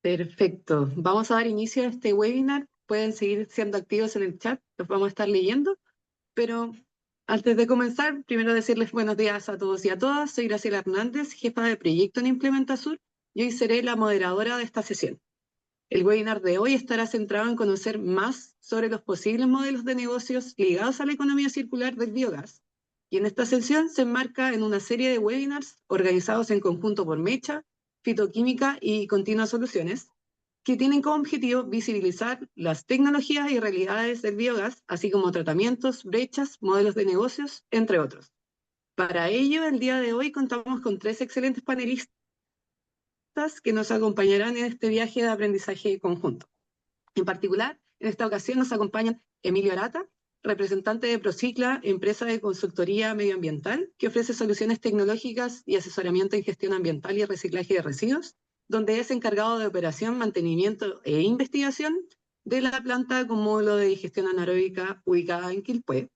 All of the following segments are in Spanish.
Perfecto. Vamos a dar inicio a este webinar. Pueden seguir siendo activos en el chat, los vamos a estar leyendo. Pero antes de comenzar, primero decirles buenos días a todos y a todas. Soy Graciela Hernández, jefa de proyecto en Implementa Sur, y hoy seré la moderadora de esta sesión. El webinar de hoy estará centrado en conocer más sobre los posibles modelos de negocios ligados a la economía circular del biogás. Y en esta sesión se enmarca en una serie de webinars organizados en conjunto por Mecha, Fitoquímica y Continua Soluciones, que tienen como objetivo visibilizar las tecnologías y realidades del biogás, así como tratamientos, brechas, modelos de negocios, entre otros. Para ello, el día de hoy contamos con tres excelentes panelistas que nos acompañarán en este viaje de aprendizaje conjunto. En particular, en esta ocasión nos acompañan Emilio Arata, representante de Procicla, empresa de consultoría medioambiental que ofrece soluciones tecnológicas y asesoramiento en gestión ambiental y reciclaje de residuos, donde es encargado de operación, mantenimiento e investigación de la planta con módulo de digestión anaeróbica ubicada en Quilpué.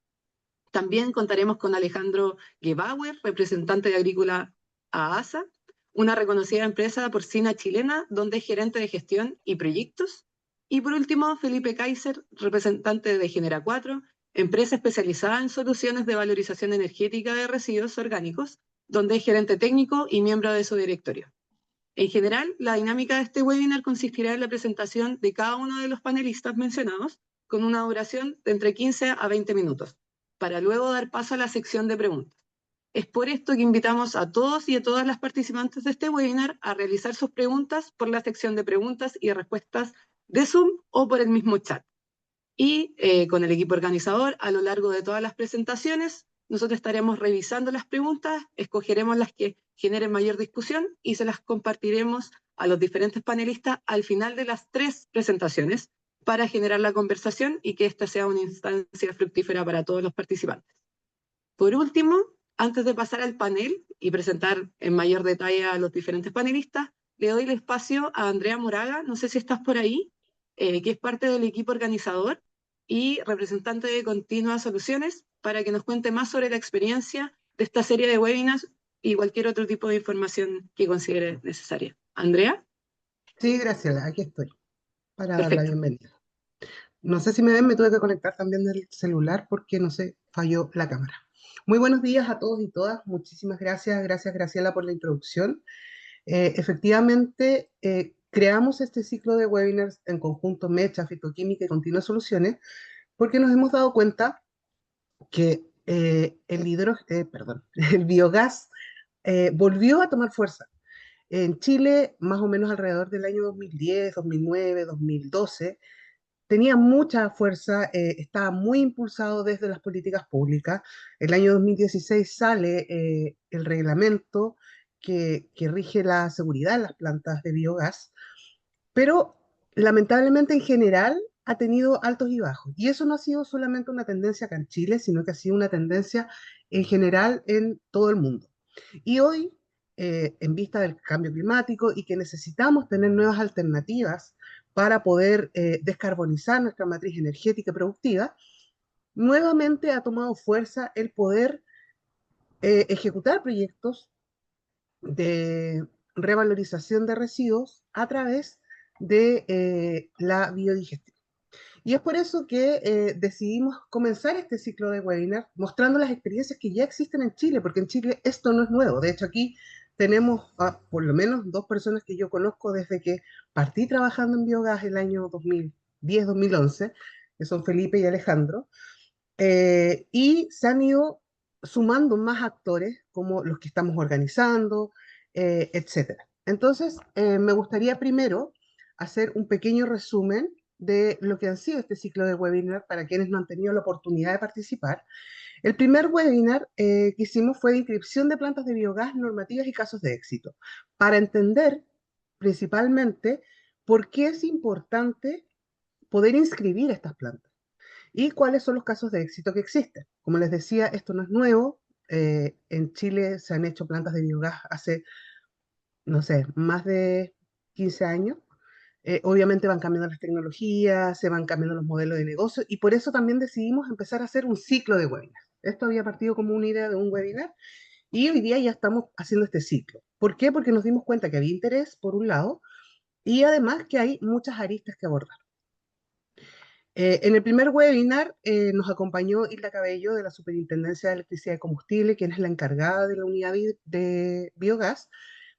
También contaremos con Alejandro Gebauer, representante de Agrícola AASA, una reconocida empresa porcina chilena donde es gerente de gestión y proyectos. Y por último, Felipe Kaiser, representante de Genera 4, empresa especializada en soluciones de valorización energética de residuos orgánicos, donde es gerente técnico y miembro de su directorio. En general, la dinámica de este webinar consistirá en la presentación de cada uno de los panelistas mencionados, con una duración de entre 15 a 20 minutos, para luego dar paso a la sección de preguntas. Es por esto que invitamos a todos y a todas las participantes de este webinar a realizar sus preguntas por la sección de preguntas y respuestas de Zoom o por el mismo chat. Y con el equipo organizador, a lo largo de todas las presentaciones, nosotros estaremos revisando las preguntas, escogeremos las que generen mayor discusión y se las compartiremos a los diferentes panelistas al final de las tres presentaciones para generar la conversación y que esta sea una instancia fructífera para todos los participantes. Por último, antes de pasar al panel y presentar en mayor detalle a los diferentes panelistas, le doy el espacio a Andrea Moraga, no sé si estás por ahí, que es parte del equipo organizador y representante de Continua Soluciones, para que nos cuente más sobre la experiencia de esta serie de webinars y cualquier otro tipo de información que considere necesaria. Andrea, Sí, Graciela, aquí estoy para dar la perfecto. bienvenida. No sé si me ven, me tuve que conectar también del celular porque no sé, falló la cámara. Muy buenos días a todos y todas. Muchísimas gracias, gracias Graciela por la introducción. Efectivamente, creamos este ciclo de webinars en conjunto Mecha, Fitoquímica y Continua Soluciones porque nos hemos dado cuenta que el biogás volvió a tomar fuerza. En Chile, más o menos alrededor del año 2010, 2009, 2012, tenía mucha fuerza, estaba muy impulsado desde las políticas públicas. El año 2016 sale el reglamento que rige la seguridad en las plantas de biogás, pero lamentablemente en general ha tenido altos y bajos. Y eso no ha sido solamente una tendencia acá en Chile, sino que ha sido una tendencia en general en todo el mundo. Y hoy, en vista del cambio climático y que necesitamos tener nuevas alternativas para poder descarbonizar nuestra matriz energética y productiva, nuevamente ha tomado fuerza el poder ejecutar proyectos de revalorización de residuos a través de la biodigestión. Y es por eso que decidimos comenzar este ciclo de webinar mostrando las experiencias que ya existen en Chile, porque en Chile esto no es nuevo. De hecho, aquí tenemos por lo menos dos personas que yo conozco desde que partí trabajando en biogás el año 2010-2011, que son Felipe y Alejandro, y se han ido sumando más actores como los que estamos organizando, etcétera. Entonces, me gustaría primero hacer un pequeño resumen de lo que han sido este ciclo de webinar para quienes no han tenido la oportunidad de participar. El primer webinar que hicimos fue de inscripción de plantas de biogás, normativas y casos de éxito, para entender principalmente por qué es importante poder inscribir estas plantas y cuáles son los casos de éxito que existen. Como les decía, esto no es nuevo. En Chile se han hecho plantas de biogás hace, no sé, más de 15 años. Obviamente van cambiando las tecnologías, se van cambiando los modelos de negocio y por eso también decidimos empezar a hacer un ciclo de webinars. Esto había partido como una idea de un webinar y hoy día ya estamos haciendo este ciclo. ¿Por qué? Porque nos dimos cuenta que había interés, por un lado, y además que hay muchas aristas que abordar. En el primer webinar nos acompañó Hilda Cabello de la Superintendencia de Electricidad y Combustible, quien es la encargada de la unidad de biogás,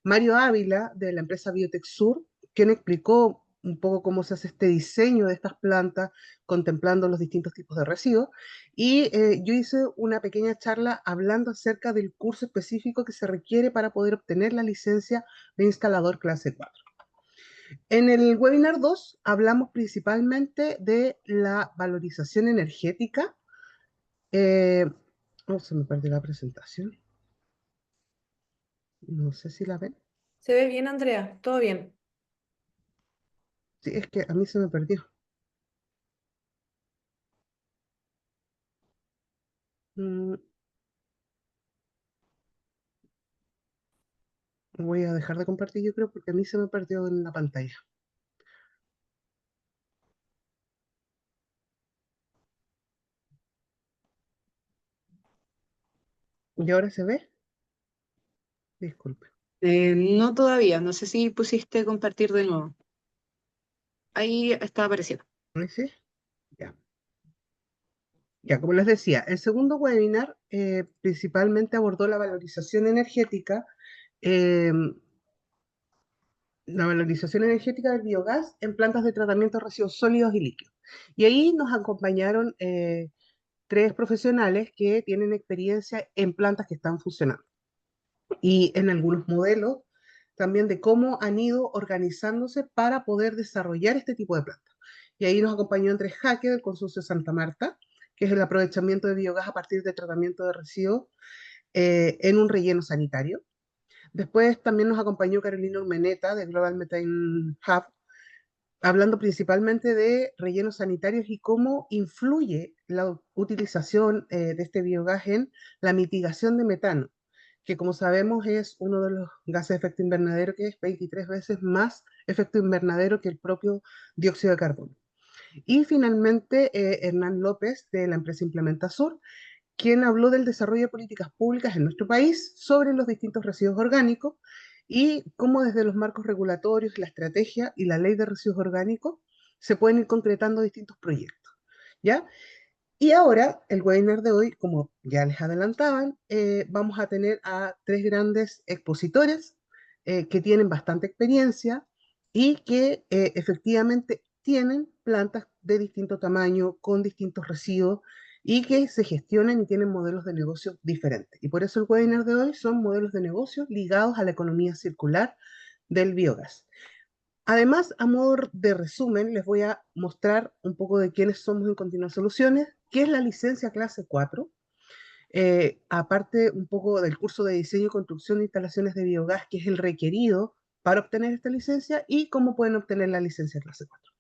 Mario Ávila de la empresa Biotech Sur, quien explicó un poco cómo se hace este diseño de estas plantas, contemplando los distintos tipos de residuos, y yo hice una pequeña charla hablando acerca del curso específico que se requiere para poder obtener la licencia de instalador clase 4. En el webinar 2 hablamos principalmente de la valorización energética. Eh, oh, se me perdió la presentación. No sé si la ven. Se ve bien, Andrea, todo bien. Sí, es que a mí se me perdió. Mm, Voy a dejar de compartir, yo creo, porque a mí se me perdió en la pantalla. ¿Y ahora se ve? Disculpe. No todavía, no sé si pusiste compartir de nuevo. Ahí está apareciendo. ¿Ahí sí? Ya. Ya, como les decía, el segundo webinar principalmente abordó eh, la valorización energética del biogás en plantas de tratamiento de residuos sólidos y líquidos. Y ahí nos acompañaron tres profesionales que tienen experiencia en plantas que están funcionando y en algunos modelos también de cómo han ido organizándose para poder desarrollar este tipo de plantas. Y ahí nos acompañó Andrés Jaque del Consorcio Santa Marta, que es el aprovechamiento de biogás a partir de tratamiento de residuos en un relleno sanitario. Después también nos acompañó Carolina Urmeneta de Global Methane Hub, hablando principalmente de rellenos sanitarios y cómo influye la utilización de este biogás en la mitigación de metano, que como sabemos es uno de los gases de efecto invernadero que es 23 veces más efecto invernadero que el propio dióxido de carbono. Y finalmente, Hernán López de la empresa Implementa Sur, quien habló del desarrollo de políticas públicas en nuestro país sobre los distintos residuos orgánicos y cómo desde los marcos regulatorios, la estrategia y la ley de residuos orgánicos se pueden ir concretando distintos proyectos. ¿Ya? Y ahora, el webinar de hoy, como ya les adelantaban, vamos a tener a tres grandes expositores que tienen bastante experiencia y que efectivamente tienen plantas de distinto tamaño, con distintos residuos y que se gestionan y tienen modelos de negocio diferentes. Y por eso el webinar de hoy son modelos de negocio ligados a la economía circular del biogás. Además, a modo de resumen, les voy a mostrar un poco de quiénes somos en Continua Soluciones, qué es la licencia clase 4, aparte un poco del curso de diseño y construcción de instalaciones de biogás, que es el requerido para obtener esta licencia, y cómo pueden obtener la licencia clase 4.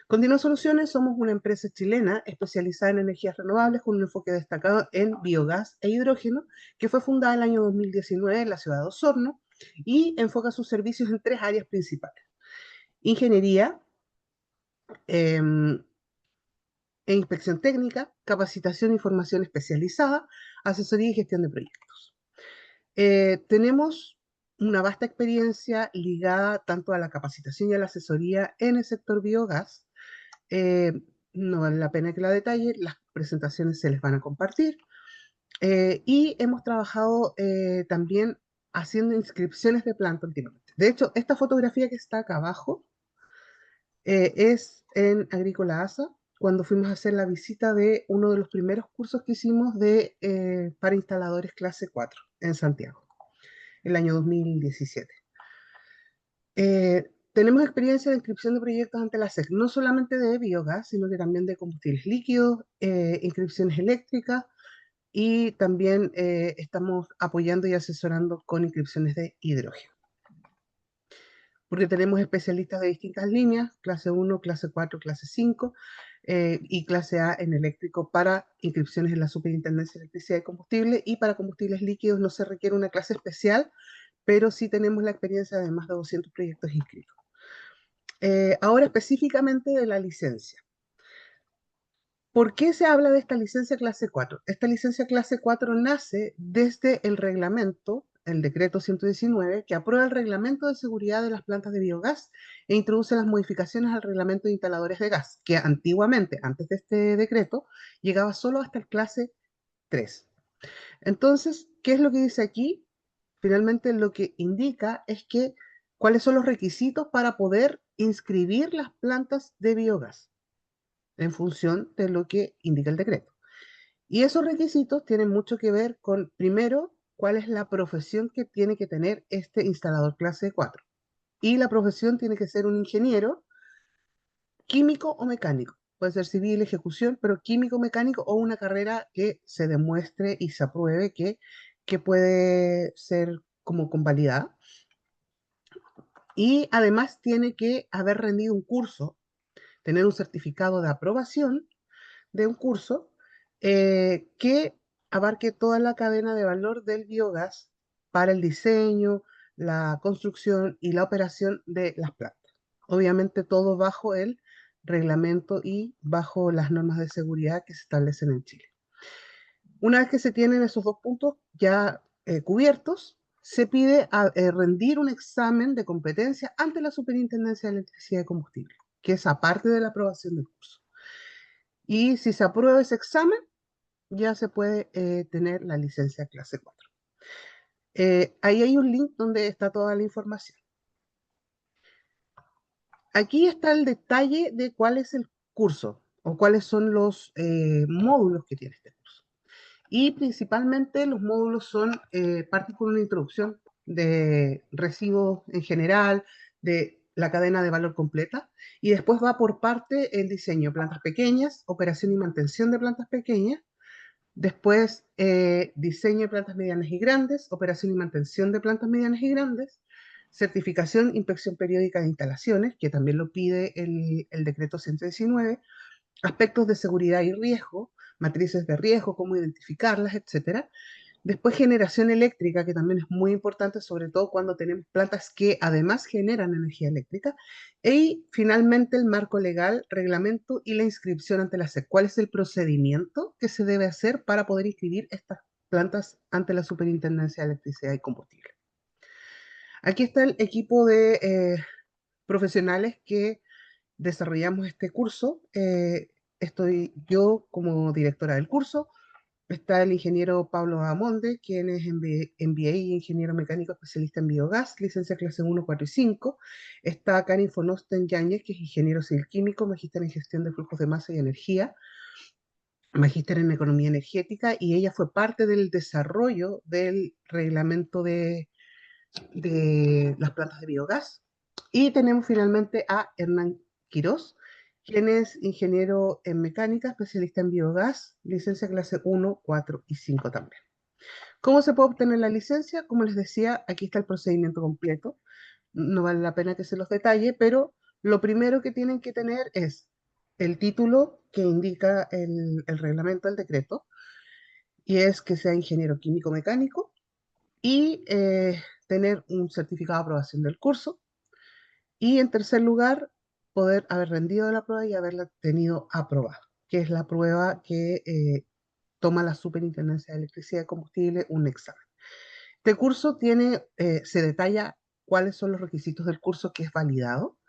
Continua Soluciones somos una empresa chilena especializada en energías renovables con un enfoque destacado en biogás e hidrógeno, que fue fundada en el año 2019 en la ciudad de Osorno y enfoca sus servicios en tres áreas principales: ingeniería, eh, e inspección técnica, capacitación y formación especializada, asesoría y gestión de proyectos. Tenemos una vasta experiencia ligada tanto a la capacitación y a la asesoría en el sector biogás. Eh, no vale la pena que la detalle, las presentaciones se les van a compartir. Y hemos trabajado también haciendo inscripciones de planta últimamente. De hecho, esta fotografía que está acá abajo es en Agrícola ASA, cuando fuimos a hacer la visita de uno de los primeros cursos que hicimos para instaladores clase 4 en Santiago, el año 2017. Tenemos experiencia de inscripción de proyectos ante la SEC, no solamente de biogás, sino que también de combustibles líquidos, inscripciones eléctricas y también estamos apoyando y asesorando con inscripciones de hidrógeno, porque tenemos especialistas de distintas líneas, clase 1, clase 4, clase 5 y clase A en eléctrico para inscripciones en la Superintendencia de Electricidad y Combustible, y para combustibles líquidos no se requiere una clase especial, pero sí tenemos la experiencia de más de 200 proyectos inscritos. Ahora específicamente de la licencia. ¿Por qué se habla de esta licencia clase 4? Esta licencia clase 4 nace desde el reglamento el decreto 119, que aprueba el reglamento de seguridad de las plantas de biogás e introduce las modificaciones al reglamento de instaladores de gas, que antiguamente, antes de este decreto, llegaba solo hasta el clase 3. Entonces, ¿qué es lo que dice aquí? Finalmente lo que indica es que cuáles son los requisitos para poder inscribir las plantas de biogás en función de lo que indica el decreto. Y esos requisitos tienen mucho que ver con, primero, cuál es la profesión que tiene que tener este instalador clase 4. Y la profesión tiene que ser un ingeniero químico o mecánico. Puede ser civil, ejecución, pero químico, mecánico o una carrera que se demuestre y se apruebe que puede ser como convalidada. Y además tiene que haber rendido un curso, tener un certificado de aprobación de un curso que abarque toda la cadena de valor del biogás para el diseño, la construcción y la operación de las plantas. Obviamente todo bajo el reglamento y bajo las normas de seguridad que se establecen en Chile. Una vez que se tienen esos dos puntos ya cubiertos, se pide rendir un examen de competencia ante la Superintendencia de Electricidad y Combustible, que es aparte de la aprobación del curso. Y si se aprueba ese examen, ya se puede tener la licencia clase 4. Ahí hay un link donde está toda la información. Aquí está el detalle de cuál es el curso o cuáles son los módulos que tiene este curso. Y principalmente los módulos son, parten con una introducción de residuos en general, de la cadena de valor completa, y después va por parte el diseño de plantas pequeñas, operación y mantención de plantas pequeñas, después diseño de plantas medianas y grandes, operación y mantención de plantas medianas y grandes, certificación, inspección periódica de instalaciones, que también lo pide el decreto 119, aspectos de seguridad y riesgo, matrices de riesgo, cómo identificarlas, etcétera. Después generación eléctrica, que también es muy importante, sobre todo cuando tenemos plantas que además generan energía eléctrica. Y finalmente el marco legal, reglamento y la inscripción ante la SEC. ¿Cuál es el procedimiento que se debe hacer para poder inscribir estas plantas ante la Superintendencia de Electricidad y Combustible? Aquí está el equipo de profesionales que desarrollamos este curso. Estoy yo como directora del curso. Está el ingeniero Pablo Amonde, quien es MBA y ingeniero mecánico especialista en biogás, licencia clase 1, 4 y 5. Está Karin von Osten Yáñez, que es ingeniero civil químico, magíster en gestión de flujos de masa y energía, magíster en economía energética, y ella fue parte del desarrollo del reglamento de las plantas de biogás. Y tenemos finalmente a Hernán Quirós, quien es ingeniero en mecánica, especialista en biogás, licencia clase 1, 4 y 5 también. ¿Cómo se puede obtener la licencia? Como les decía, aquí está el procedimiento completo. No vale la pena que se los detalle, pero lo primero que tienen que tener es el título que indica el reglamento del decreto, y es que sea ingeniero químico mecánico, y tener un certificado de aprobación del curso. Y en tercer lugar, poder haber rendido la prueba y haberla tenido aprobada, que es la prueba que toma la Superintendencia de Electricidad y Combustible, un examen. Este curso se detalla cuáles son los requisitos del curso que es validado,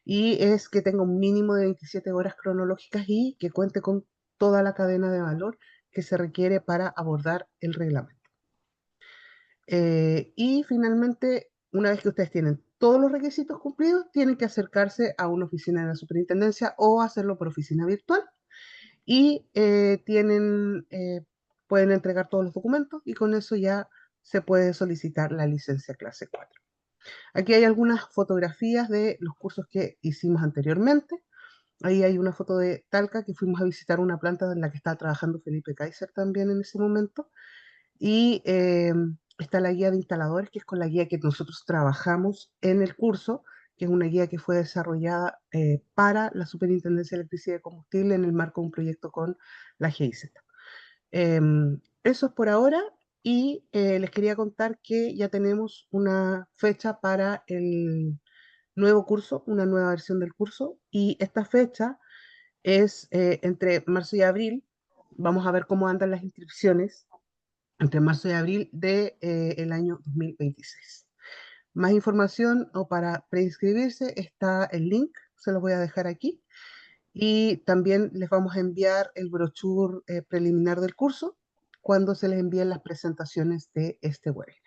y es que tenga un mínimo de 27 horas cronológicas y que cuente con toda la cadena de valor que se requiere para abordar el reglamento. Y finalmente, una vez que ustedes tienen todos los requisitos cumplidos, tienen que acercarse a una oficina de la superintendencia o hacerlo por oficina virtual, y pueden entregar todos los documentos y con eso ya se puede solicitar la licencia clase 4. Aquí hay algunas fotografías de los cursos que hicimos anteriormente. Ahí hay una foto de Talca, que fuimos a visitar una planta en la que estaba trabajando Felipe Kaiser también en ese momento. Y está la guía de instaladores, que es con la guía que nosotros trabajamos en el curso, que es una guía que fue desarrollada para la Superintendencia de Electricidad y Combustible en el marco de un proyecto con la GIZ. Eso es por ahora, y les quería contar que ya tenemos una fecha para el nuevo curso, una nueva versión del curso, y esta fecha es entre marzo y abril. Vamos a ver cómo andan las inscripciones entre marzo y abril de, el año 2026. Más información o para preinscribirse está el link, se los voy a dejar aquí. Y también les vamos a enviar el brochure preliminar del curso cuando se les envíen las presentaciones de este webinar.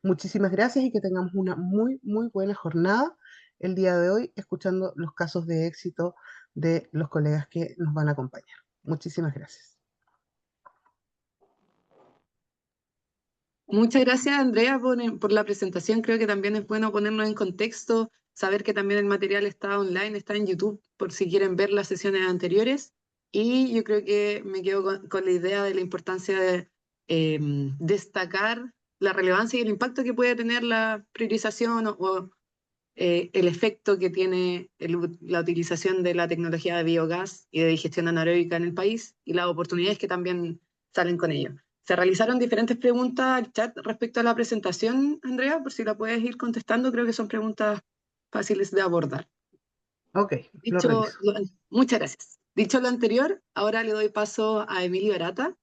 Muchísimas gracias y que tengamos una muy, muy buena jornada el día de hoy, escuchando los casos de éxito de los colegas que nos van a acompañar. Muchísimas gracias. Muchas gracias, Andrea, por la presentación. Creo que también es bueno ponernos en contexto, saber que también el material está online, está en YouTube, por si quieren ver las sesiones anteriores. Y yo creo que me quedo con la idea de la importancia de destacar la relevancia y el impacto que puede tener la priorización o el efecto que tiene la utilización de la tecnología de biogás y de digestión anaeróbica en el país y las oportunidades que también salen con ello. Se realizaron diferentes preguntas al chat respecto a la presentación, Andrea, por si la puedes ir contestando, creo que son preguntas fáciles de abordar. Ok, lo Dicho, reviso. muchas gracias. Dicho lo anterior, ahora le doy paso a Emilio Arata,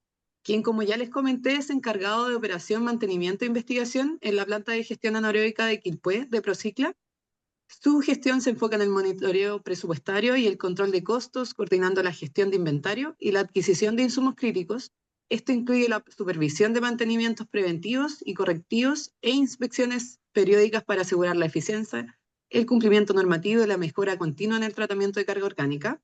quien, como ya les comenté, es encargado de operación, mantenimiento e investigación en la planta de gestión anaeróbica de Quilpué, de Procicla. Su gestión se enfoca en el monitoreo presupuestario y el control de costos, coordinando la gestión de inventario y la adquisición de insumos críticos. Esto incluye la supervisión de mantenimientos preventivos y correctivos e inspecciones periódicas para asegurar la eficiencia, el cumplimiento normativo y la mejora continua en el tratamiento de carga orgánica.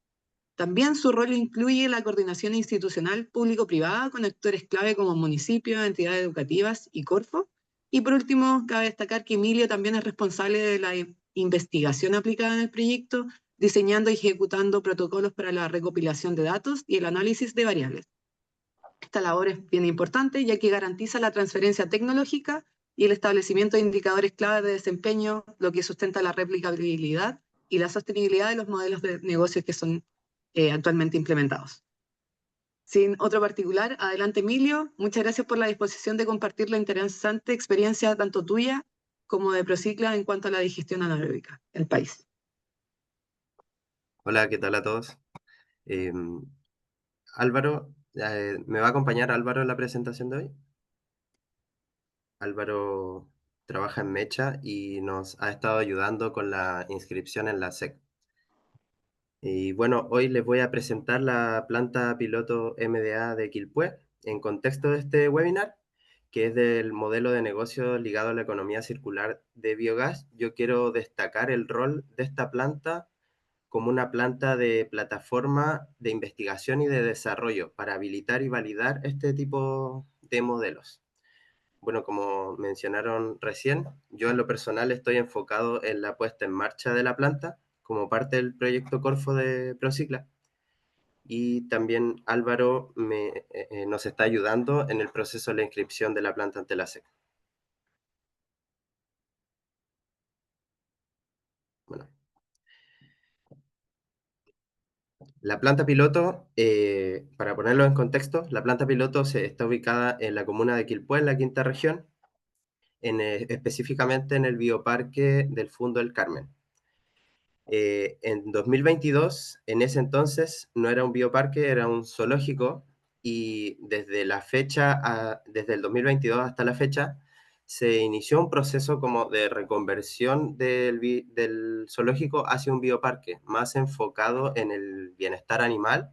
También su rol incluye la coordinación institucional público-privada con actores clave como municipios, entidades educativas y Corfo. Y por último, cabe destacar que Emilio también es responsable de la investigación aplicada en el proyecto, diseñando y ejecutando protocolos para la recopilación de datos y el análisis de variables. Esta labor es bien importante ya que garantiza la transferencia tecnológica y el establecimiento de indicadores clave de desempeño, lo que sustenta la replicabilidad y la sostenibilidad de los modelos de negocios que son actualmente implementados. Sin otro particular, adelante Emilio, muchas gracias por la disposición de compartir la interesante experiencia tanto tuya como de Procicla en cuanto a la digestión anaeróbica del país. Hola, ¿qué tal a todos? Álvaro, ¿me va a acompañar Álvaro en la presentación de hoy? Álvaro trabaja en Mecha y nos ha estado ayudando con la inscripción en la SEC. Y bueno, hoy les voy a presentar la planta piloto MDA de Quilpué en contexto de este webinar, que es del modelo de negocio ligado a la economía circular de biogás. Yo quiero destacar el rol de esta planta como una planta de plataforma de investigación y de desarrollo para habilitar y validar este tipo de modelos. Bueno, como mencionaron recién, yo en lo personal estoy enfocado en la puesta en marcha de la planta como parte del proyecto Corfo de Procicla, y también Álvaro nos está ayudando en el proceso de la inscripción de la planta ante la SEC. Bueno, la planta piloto, para ponerlo en contexto, la planta piloto está ubicada en la comuna de Quilpué, en la quinta región, específicamente en el bioparque del Fundo del Carmen. En 2022, en ese entonces, no era un bioparque, era un zoológico, y desde desde el 2022 hasta la fecha, se inició un proceso como de reconversión del zoológico hacia un bioparque, más enfocado en el bienestar animal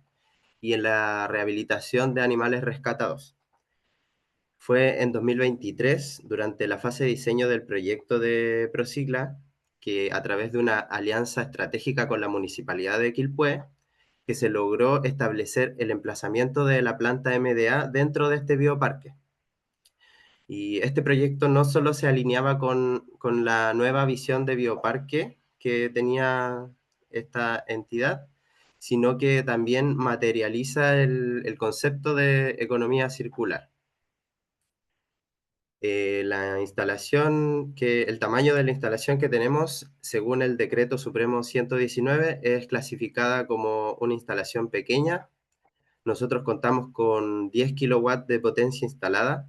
y en la rehabilitación de animales rescatados. Fue en 2023, durante la fase de diseño del proyecto de Procicla, que a través de una alianza estratégica con la Municipalidad de Quilpué, que se logró establecer el emplazamiento de la planta MDA dentro de este bioparque. Y este proyecto no solo se alineaba con la nueva visión de bioparque que tenía esta entidad, sino que también materializa el concepto de economía circular. El tamaño de la instalación que tenemos, según el Decreto Supremo 119, es clasificada como una instalación pequeña. Nosotros contamos con 10 kilowatts de potencia instalada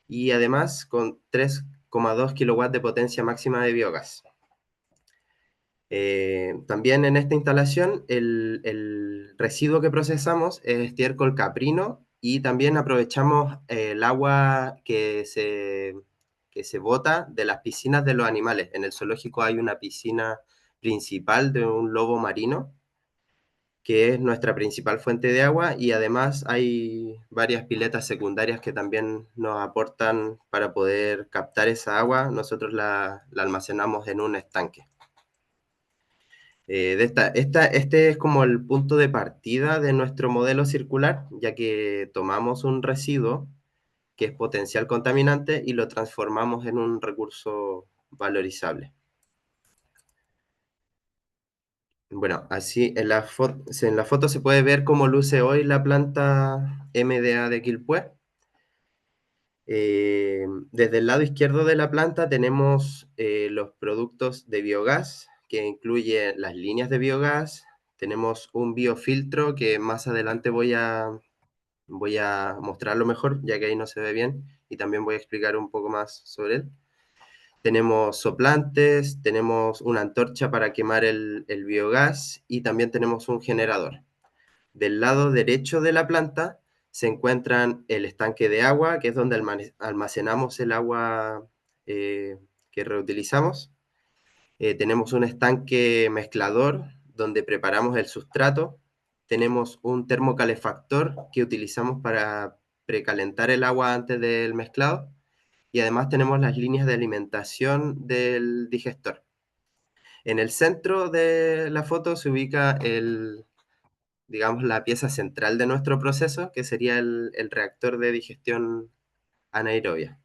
y además con 3,2 kilowatts de potencia máxima de biogás. También en esta instalación el residuo que procesamos es estiércol caprino y también aprovechamos el agua que se bota de las piscinas de los animales. En el zoológico hay una piscina principal de un lobo marino, que es nuestra principal fuente de agua, y además hay varias piletas secundarias que también nos aportan para poder captar esa agua. Nosotros la almacenamos en un estanque. Este es como el punto de partida de nuestro modelo circular, ya que tomamos un residuo que es potencial contaminante y lo transformamos en un recurso valorizable. Bueno, así en la foto se puede ver cómo luce hoy la planta MDA de Quilpué. Desde el lado izquierdo de la planta tenemos los productos de biogás, que incluye las líneas de biogás. Tenemos un biofiltro que más adelante voy a mostrarlo mejor, ya que ahí no se ve bien, y también voy a explicar un poco más sobre él. Tenemos soplantes, tenemos una antorcha para quemar el biogás y también tenemos un generador. Del lado derecho de la planta se encuentran el estanque de agua, que es donde almacenamos el agua que reutilizamos. Tenemos un estanque mezclador donde preparamos el sustrato. Tenemos un termocalefactor que utilizamos para precalentar el agua antes del mezclado. Y además tenemos las líneas de alimentación del digestor. En el centro de la foto se ubica digamos, la pieza central de nuestro proceso, que sería el reactor de digestión anaerobia.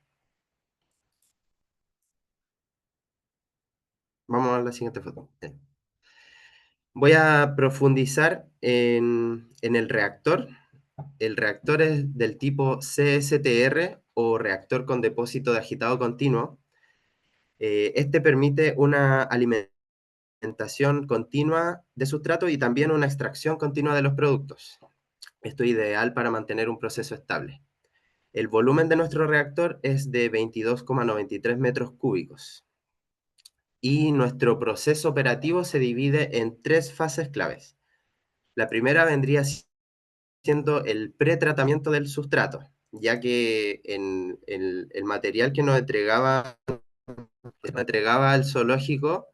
Vamos a la siguiente foto. Voy a profundizar en el reactor. El reactor es del tipo CSTR o reactor con depósito de agitado continuo. Este permite una alimentación continua de sustrato y también una extracción continua de los productos. Esto es ideal para mantener un proceso estable. El volumen de nuestro reactor es de 22,93 metros cúbicos y nuestro proceso operativo se divide en tres fases claves. La primera vendría siendo el pretratamiento del sustrato, ya que en el material que nos entregaba el zoológico,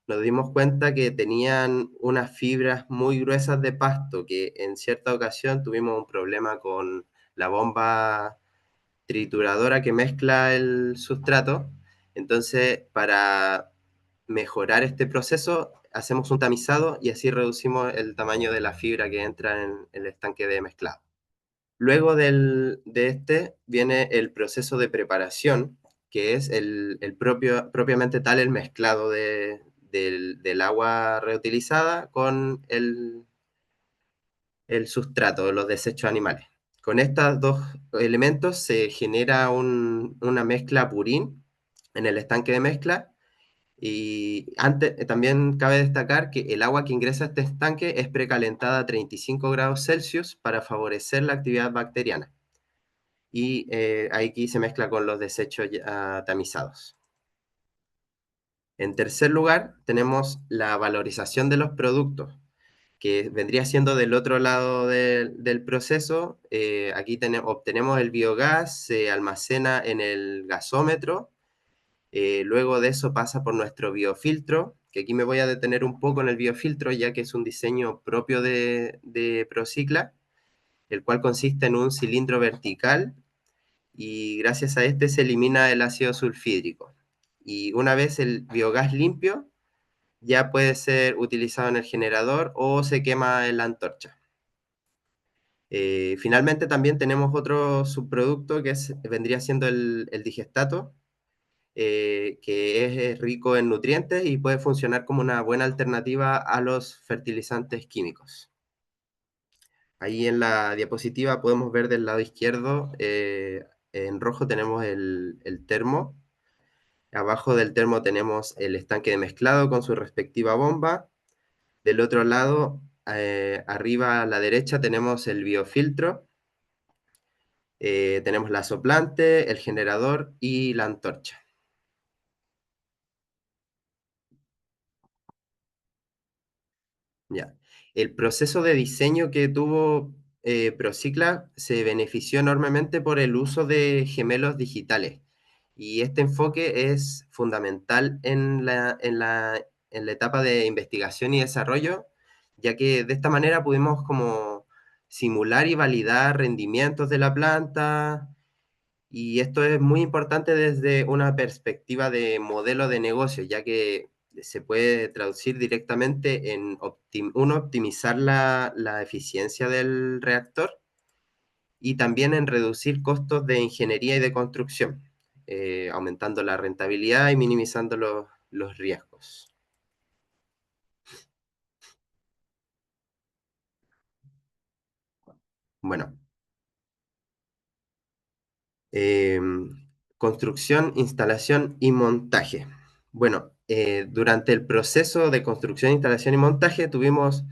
nos dimos cuenta que tenían unas fibras muy gruesas de pasto, que en cierta ocasión tuvimos un problema con la bomba trituradora que mezcla el sustrato. Entonces, para mejorar este proceso, hacemos un tamizado y así reducimos el tamaño de la fibra que entra en el estanque de mezclado. Luego de este viene el proceso de preparación, que es propiamente tal el mezclado del agua reutilizada con el sustrato, los desechos animales. Con estos dos elementos se genera una mezcla purín en el estanque de mezcla. Y también cabe destacar que el agua que ingresa a este estanque es precalentada a 35 grados Celsius para favorecer la actividad bacteriana. Y aquí se mezcla con los desechos ya tamizados. En tercer lugar, tenemos la valorización de los productos, que vendría siendo del otro lado del proceso. Aquí obtenemos el biogás, se almacena en el gasómetro. Luego de eso pasa por nuestro biofiltro, que aquí me voy a detener un poco en el biofiltro, ya que es un diseño propio de Procicla, el cual consiste en un cilindro vertical y gracias a este se elimina el ácido sulfídrico. Y una vez el biogás limpio, ya puede ser utilizado en el generador o se quema en la antorcha. Finalmente también tenemos otro subproducto que vendría siendo el digestato, que es rico en nutrientes y puede funcionar como una buena alternativa a los fertilizantes químicos. Ahí en la diapositiva podemos ver del lado izquierdo, en rojo tenemos el termo. Abajo del termo tenemos el estanque de mezclado con su respectiva bomba. Del otro lado, arriba a la derecha, tenemos el biofiltro. Tenemos la soplante, el generador y la antorcha. Ya. El proceso de diseño que tuvo Procicla se benefició enormemente por el uso de gemelos digitales. Y este enfoque es fundamental en la etapa de investigación y desarrollo, ya que de esta manera pudimos como simular y validar rendimientos de la planta, y esto es muy importante desde una perspectiva de modelo de negocio, ya que se puede traducir directamente en optimizar la eficiencia del reactor y también en reducir costos de ingeniería y de construcción, aumentando la rentabilidad y minimizando los riesgos. Bueno, construcción, instalación y montaje. Bueno, durante el proceso de construcción, instalación y montaje tuvimos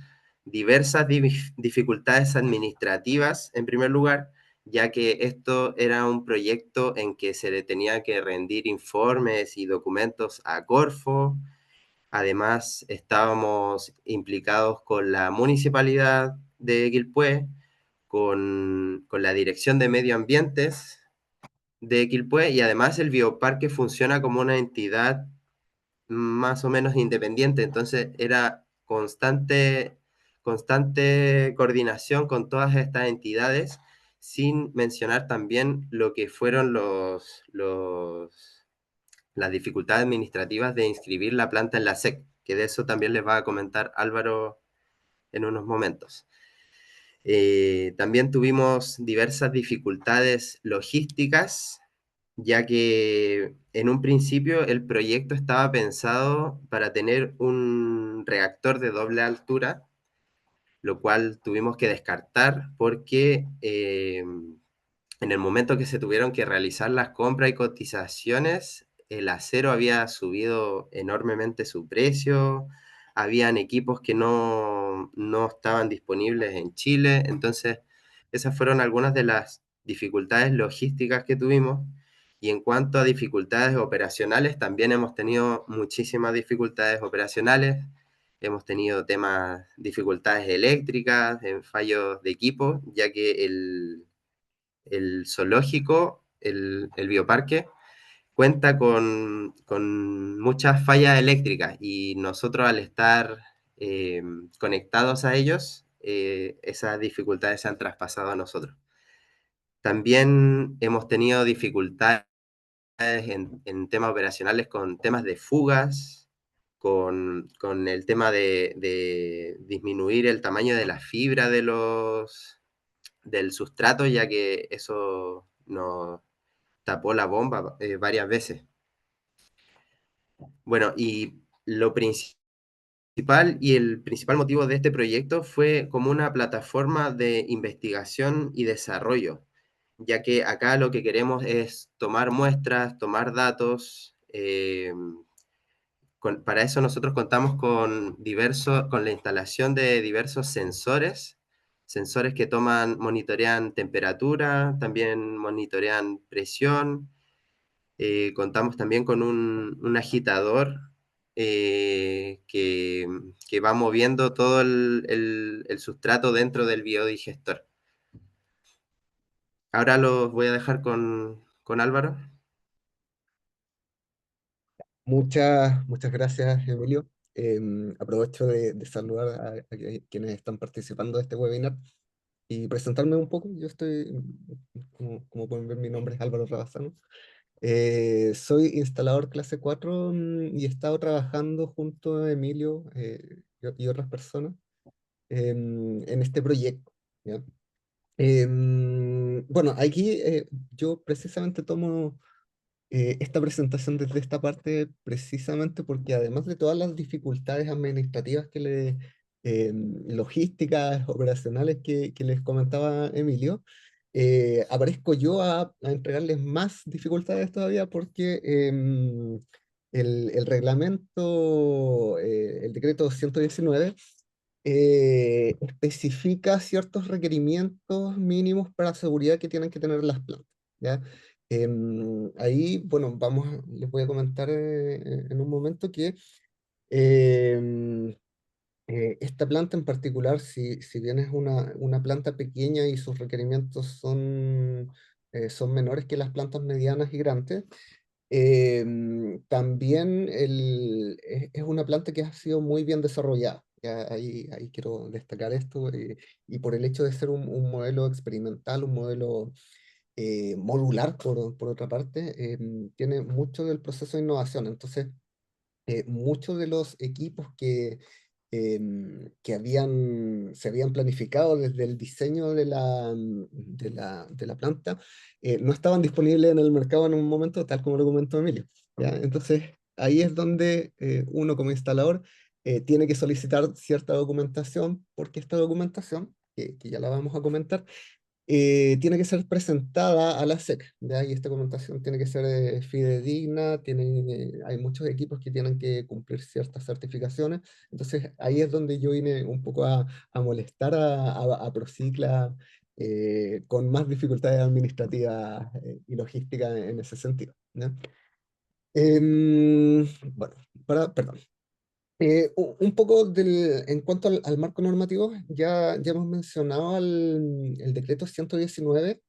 diversas dificultades administrativas, en primer lugar, ya que esto era un proyecto en que se le tenía que rendir informes y documentos a Corfo. Además, estábamos implicados con la municipalidad de Quilpué, con la Dirección de Medio Ambientes de Quilpué, y además el bioparque funciona como una entidad más o menos independiente, entonces era constante coordinación con todas estas entidades, sin mencionar también lo que fueron las dificultades administrativas de inscribir la planta en la SEC, que de eso también les va a comentar Álvaro en unos momentos. También tuvimos diversas dificultades logísticas, ya que en un principio el proyecto estaba pensado para tener un reactor de doble altura, lo cual tuvimos que descartar porque en el momento que se tuvieron que realizar las compras y cotizaciones, el acero había subido enormemente su precio, habían equipos que no estaban disponibles en Chile, entonces esas fueron algunas de las dificultades logísticas que tuvimos. Y en cuanto a dificultades operacionales, también hemos tenido muchísimas dificultades operacionales. Hemos tenido dificultades eléctricas, en fallos de equipo, ya que el zoológico, el bioparque, cuenta con muchas fallas eléctricas, y nosotros al estar conectados a ellos, esas dificultades se han traspasado a nosotros. También hemos tenido dificultades en temas operacionales con temas de fugas, con el tema de disminuir el tamaño de la fibra del sustrato, ya que eso nos tapó la bomba varias veces. Bueno, y lo principal y el principal motivo de este proyecto fue como una plataforma de investigación y desarrollo, ya que acá lo que queremos es tomar muestras, tomar datos. Para eso nosotros contamos con la instalación de diversos sensores que monitorean temperatura, también monitorean presión. Contamos también con un agitador que va moviendo todo el sustrato dentro del biodigestor. Ahora los voy a dejar con Álvaro. Muchas gracias, Emilio. Aprovecho de saludar quienes están participando de este webinar y presentarme un poco. Yo estoy, como pueden ver, mi nombre es Álvaro Rabazano. Soy instalador clase 4 y he estado trabajando junto a Emilio y otras personas en este proyecto, ¿ya? Bueno, aquí yo precisamente tomo esta presentación desde esta parte precisamente porque además de todas las dificultades administrativas logísticas, operacionales que les comentaba Emilio, aparezco yo a entregarles más dificultades todavía porque el reglamento, el decreto 119, especifica ciertos requerimientos mínimos para la seguridad que tienen que tener las plantas, ¿ya? Ahí, bueno, les voy a comentar en un momento que em, Esta planta en particular, si bien es una planta pequeña y sus requerimientos son menores que las plantas medianas y grandes, también es una planta que ha sido muy bien desarrollada. Ya ahí quiero destacar esto, y por el hecho de ser un modelo experimental, un modelo modular, por otra parte, tiene mucho del proceso de innovación. Entonces, muchos de los equipos que se habían planificado desde el diseño de la planta no estaban disponibles en el mercado en un momento, tal como lo comentó Emilio, ¿ya? Entonces, ahí es donde uno como instalador tiene que solicitar cierta documentación, porque esta documentación, que ya la vamos a comentar, tiene que ser presentada a la SEC, ¿ya? Y esta documentación tiene que ser fidedigna, hay muchos equipos que tienen que cumplir ciertas certificaciones. Entonces ahí es donde yo vine un poco a molestar a Procicla, con más dificultades administrativas y logísticas en ese sentido, ¿ya? Bueno, perdón. Un poco en cuanto al marco normativo, ya hemos mencionado el decreto 119,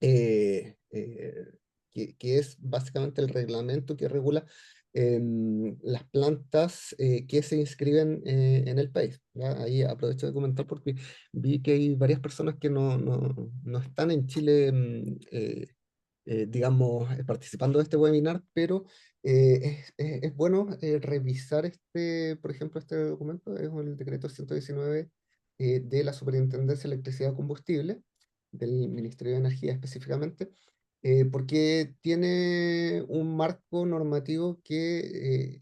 eh, eh, que es básicamente el reglamento que regula las plantas que se inscriben en el país, ¿ya? Ahí aprovecho de comentar porque vi que hay varias personas que no están en Chile, digamos, participando de este webinar, pero es bueno revisar por ejemplo, este documento. Es el decreto 119 de la Superintendencia de Electricidad y Combustible, del Ministerio de Energía específicamente, porque tiene un marco normativo que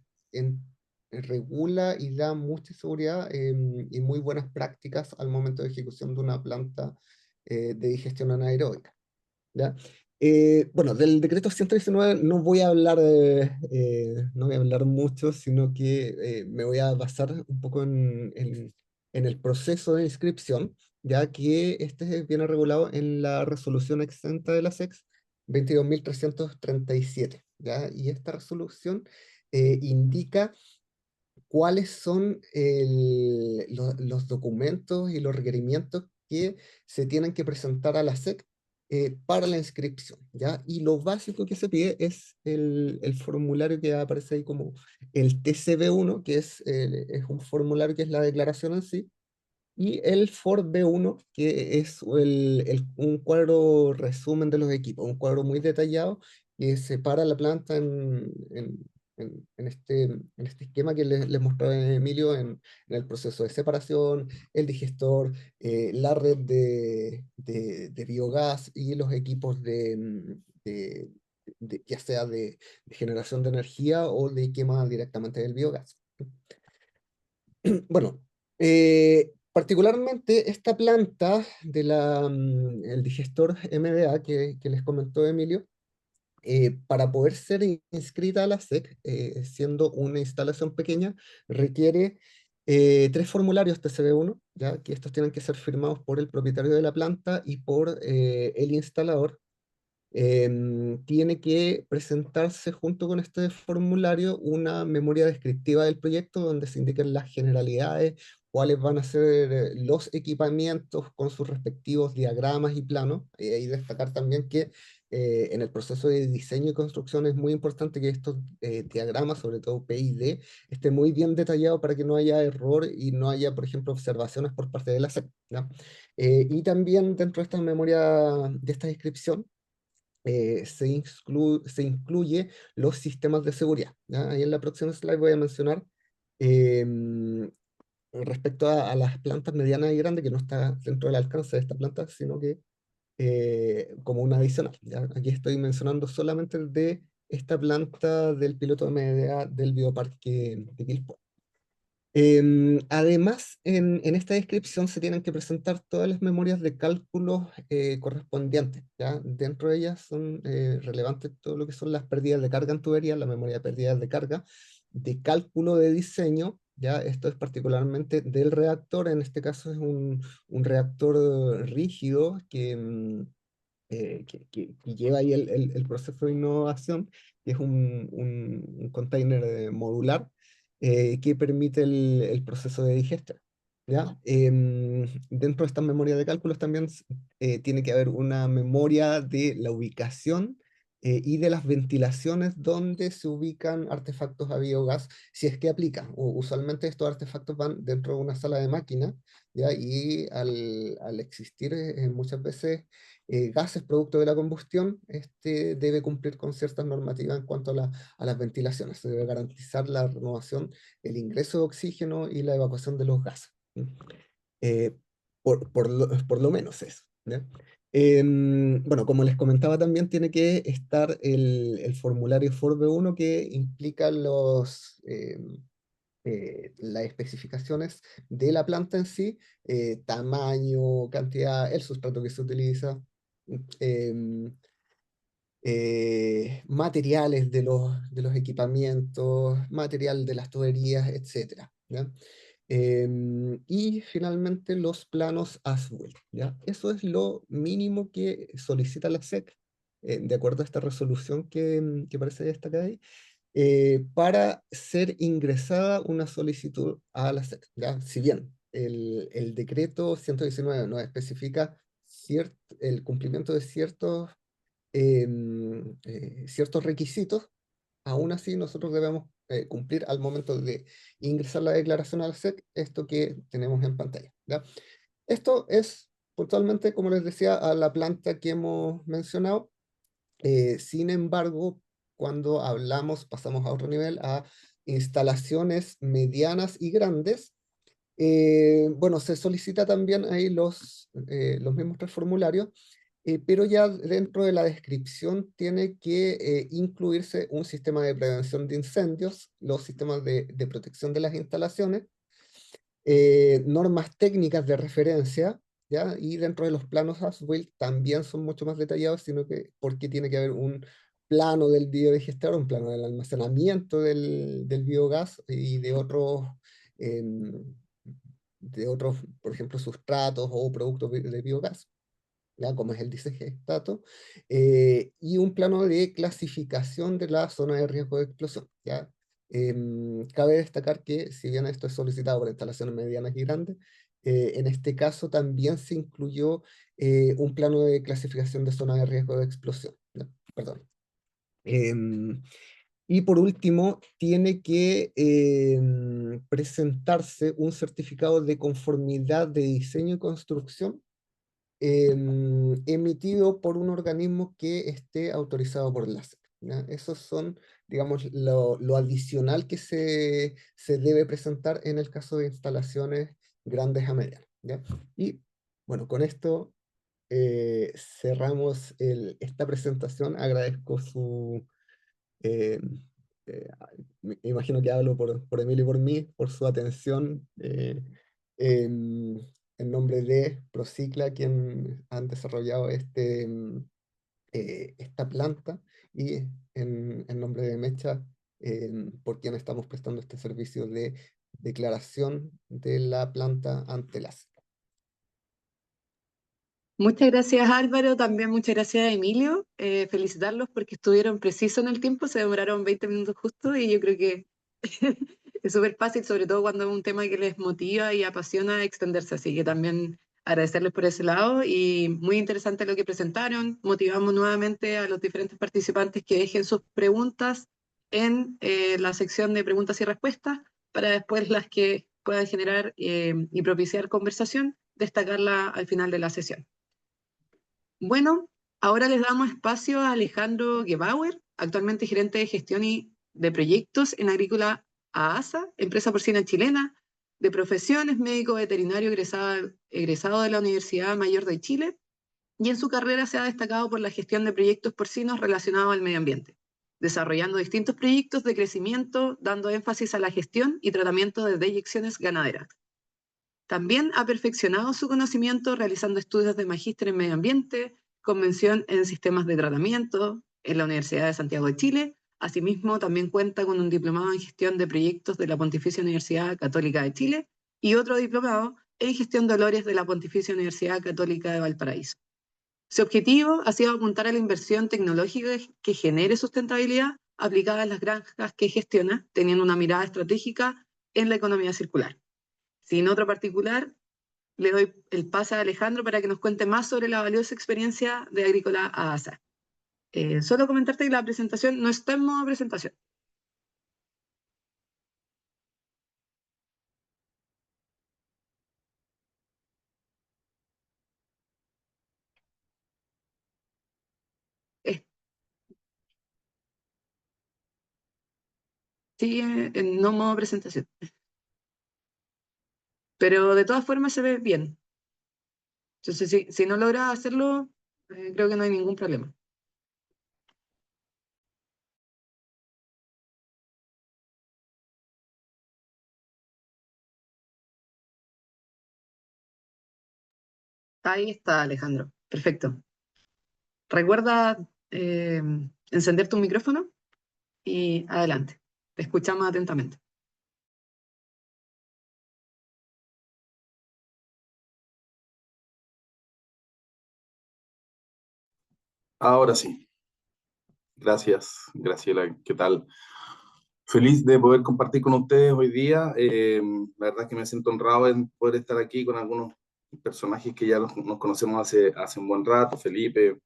regula y da mucha seguridad y muy buenas prácticas al momento de ejecución de una planta de digestión anaeróbica, ¿ya? Bueno, del decreto 119 no voy a hablar, no voy a hablar mucho, sino que me voy a basar un poco en el proceso de inscripción, ya que este viene regulado en la resolución exenta de la SEX 22.337, ¿ya? Y esta resolución indica cuáles son los documentos y los requerimientos que se tienen que presentar a la SEC para la inscripción, ¿ya? Y lo básico que se pide es el formulario que aparece ahí como el TCB1, que es un formulario que es la declaración en sí, y el Ford B1, que es un cuadro resumen de los equipos, un cuadro muy detallado que separa la planta en este esquema que les mostraba Emilio, en el proceso de separación, el digestor, la red de biogás y los equipos ya sea de generación de energía o de quema directamente del biogás. Bueno, particularmente esta planta el digestor MDA que les comentó Emilio, para poder ser inscrita a la SEC, siendo una instalación pequeña, requiere 3 formularios TCB1, ya que estos tienen que ser firmados por el propietario de la planta y por el instalador. Tiene que presentarse junto con este formulario una memoria descriptiva del proyecto donde se indiquen las generalidades, cuáles van a ser los equipamientos con sus respectivos diagramas y planos. Y destacar también que en el proceso de diseño y construcción es muy importante que estos diagramas, sobre todo P y D, estén muy bien detallados para que no haya error y no haya, por ejemplo, observaciones por parte de la SEC, ¿ya? Y también dentro de esta memoria, de esta descripción, se incluye los sistemas de seguridad, ¿ya? Ahí en la próxima slide voy a mencionar em, respecto a las plantas medianas y grandes, que no está dentro del alcance de esta planta, sino que como una adicional, ¿ya? Aquí estoy mencionando solamente el de esta planta del piloto de MDA del bioparque de Quilpué. Además, en esta descripción se tienen que presentar todas las memorias de cálculo correspondientes, ¿ya? Dentro de ellas son relevantes todo lo que son las pérdidas de carga en tubería, la memoria de pérdidas de carga, de cálculo de diseño, ¿ya? Esto es particularmente del reactor. En este caso es un reactor rígido que lleva ahí el proceso de innovación, que es un container modular. que permite el proceso de digestión. ¿Ya? Dentro de estas memorias de cálculos también tiene que haber una memoria de la ubicación y de las ventilaciones donde se ubican artefactos a biogás, si es que aplican. Usualmente estos artefactos van dentro de una sala de máquina, ¿ya? Y al existir muchas veces gases producto de la combustión, este debe cumplir con ciertas normativas en cuanto a las ventilaciones. Se debe garantizar la renovación, el ingreso de oxígeno y la evacuación de los gases. Eh, por lo menos eso, ¿ya? Bueno, como les comentaba, también tiene que estar el formulario FORB1 que implica las especificaciones de la planta en sí, tamaño, cantidad, el sustrato que se utiliza, em, materiales de los equipamientos, material de las tuberías, etc. ¿Ya? Y finalmente los planos ASBUE, ¿ya? Eso es lo mínimo que solicita la SEC, de acuerdo a esta resolución que parece destacada ahí, para ser ingresada una solicitud a la SEC, ¿ya? Si bien el decreto 119 nos especifica el cumplimiento de ciertos requisitos, aún así nosotros debemos cumplir al momento de ingresar la declaración a la SEC esto que tenemos en pantalla, ¿ya? Esto es puntualmente, como les decía, a la planta que hemos mencionado. Sin embargo, cuando pasamos a otro nivel, a instalaciones medianas y grandes, bueno, se solicita también ahí los mismos tres formularios, pero ya dentro de la descripción tiene que incluirse un sistema de prevención de incendios, los sistemas de protección de las instalaciones, normas técnicas de referencia, ¿ya? Y dentro de los planos ASBUE también son mucho más detallados, sino que porque tiene que haber un plano del biodigestador, un plano del almacenamiento del biogás y em, de otros, por ejemplo, sustratos o productos de biogás, ¿ya? Como es el disegestato, y un plano de clasificación de la zona de riesgo de explosión, ¿ya? Cabe destacar que, si bien esto es solicitado por instalaciones medianas y grandes, en este caso también se incluyó un plano de clasificación de zona de riesgo de explosión, ¿ya? Perdón. Y por último, tiene que presentarse un certificado de conformidad de diseño y construcción emitido por un organismo que esté autorizado por la SEC, ¿ya? Esos son, digamos, lo adicional que se debe presentar en el caso de instalaciones grandes a medianas, ¿ya? Y bueno, con esto cerramos esta presentación. Agradezco eh, eh, me imagino que hablo por Emilio y por mí, por su atención, en nombre de Procicla, quien han desarrollado esta planta, y en nombre de Mecha, por quien estamos prestando este servicio de declaración de la planta ante la SEC. Muchas gracias Álvaro, también muchas gracias Emilio. Felicitarlos porque estuvieron precisos en el tiempo, se demoraron 20 minutos justo y yo creo que es súper fácil, sobre todo cuando es un tema que les motiva y apasiona extenderse, así que también agradecerles por ese lado y muy interesante lo que presentaron. Motivamos nuevamente a los diferentes participantes que dejen sus preguntas en la sección de preguntas y respuestas para después las que puedan generar y propiciar conversación, destacarla al final de la sesión. Bueno, ahora les damos espacio a Alejandro Gebauer, actualmente gerente de gestión y de proyectos en Agrícola AASA, empresa porcina chilena, de profesión es médico veterinario egresado de la Universidad Mayor de Chile, y en su carrera se ha destacado por la gestión de proyectos porcinos relacionados al medio ambiente, desarrollando distintos proyectos de crecimiento, dando énfasis a la gestión y tratamiento de deyecciones ganaderas. También ha perfeccionado su conocimiento realizando estudios de magíster en medio ambiente, convención en sistemas de tratamiento en la Universidad de Santiago de Chile. Asimismo, también cuenta con un diplomado en gestión de proyectos de la Pontificia Universidad Católica de Chile y otro diplomado en gestión de olores de la Pontificia Universidad Católica de Valparaíso. Su objetivo ha sido apuntar a la inversión tecnológica que genere sustentabilidad, aplicada en las granjas que gestiona, teniendo una mirada estratégica en la economía circular. Sin otro particular, le doy el pase a Alejandro para que nos cuente más sobre la valiosa experiencia de Agrícola ASA. Solo comentarte que la presentación no está en modo presentación. Sigue en no modo presentación. Pero de todas formas se ve bien. Entonces, si no logras hacerlo, creo que no hay ningún problema. Ahí está, Alejandro. Perfecto. Recuerda encender tu micrófono y adelante. Te escuchamos atentamente. Ahora sí. Gracias, Graciela. ¿Qué tal? Feliz de poder compartir con ustedes hoy día. La verdad es que me siento honrado en poder estar aquí con algunos personajes que ya nos conocemos hace un buen rato, Felipe,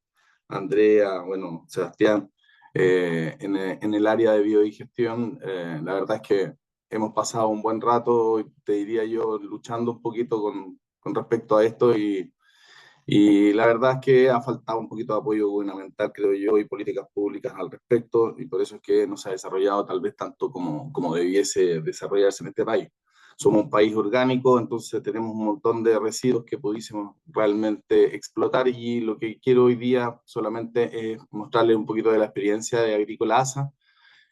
Andrea, bueno, Sebastián, en el área de biodigestión. La verdad es que hemos pasado un buen rato, te diría yo, luchando un poquito con respecto a esto y la verdad es que ha faltado un poquito de apoyo gubernamental, creo yo, y políticas públicas al respecto, y por eso es que no se ha desarrollado tal vez tanto como debiese desarrollarse en este país. Somos un país orgánico, entonces tenemos un montón de residuos que pudiésemos realmente explotar, y lo que quiero hoy día solamente es mostrarles un poquito de la experiencia de Agrícola ASA,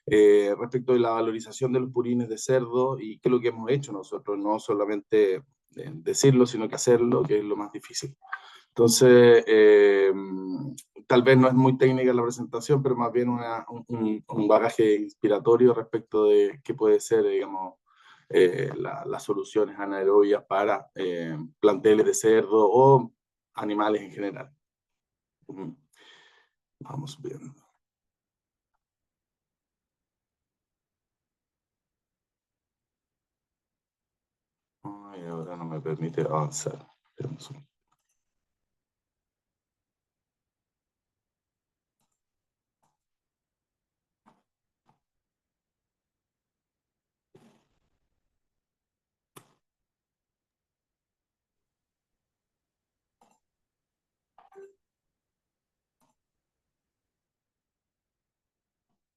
respecto de la valorización de los purines de cerdo y qué es lo que hemos hecho nosotros, no solamente decirlo, sino que hacerlo, que es lo más difícil. Entonces, tal vez no es muy técnica la presentación, pero más bien un bagaje inspiratorio respecto de qué puede ser, digamos, las soluciones anaerobias para planteles de cerdo o animales en general. Vamos viendo. Ay, ahora no me permite avanzar.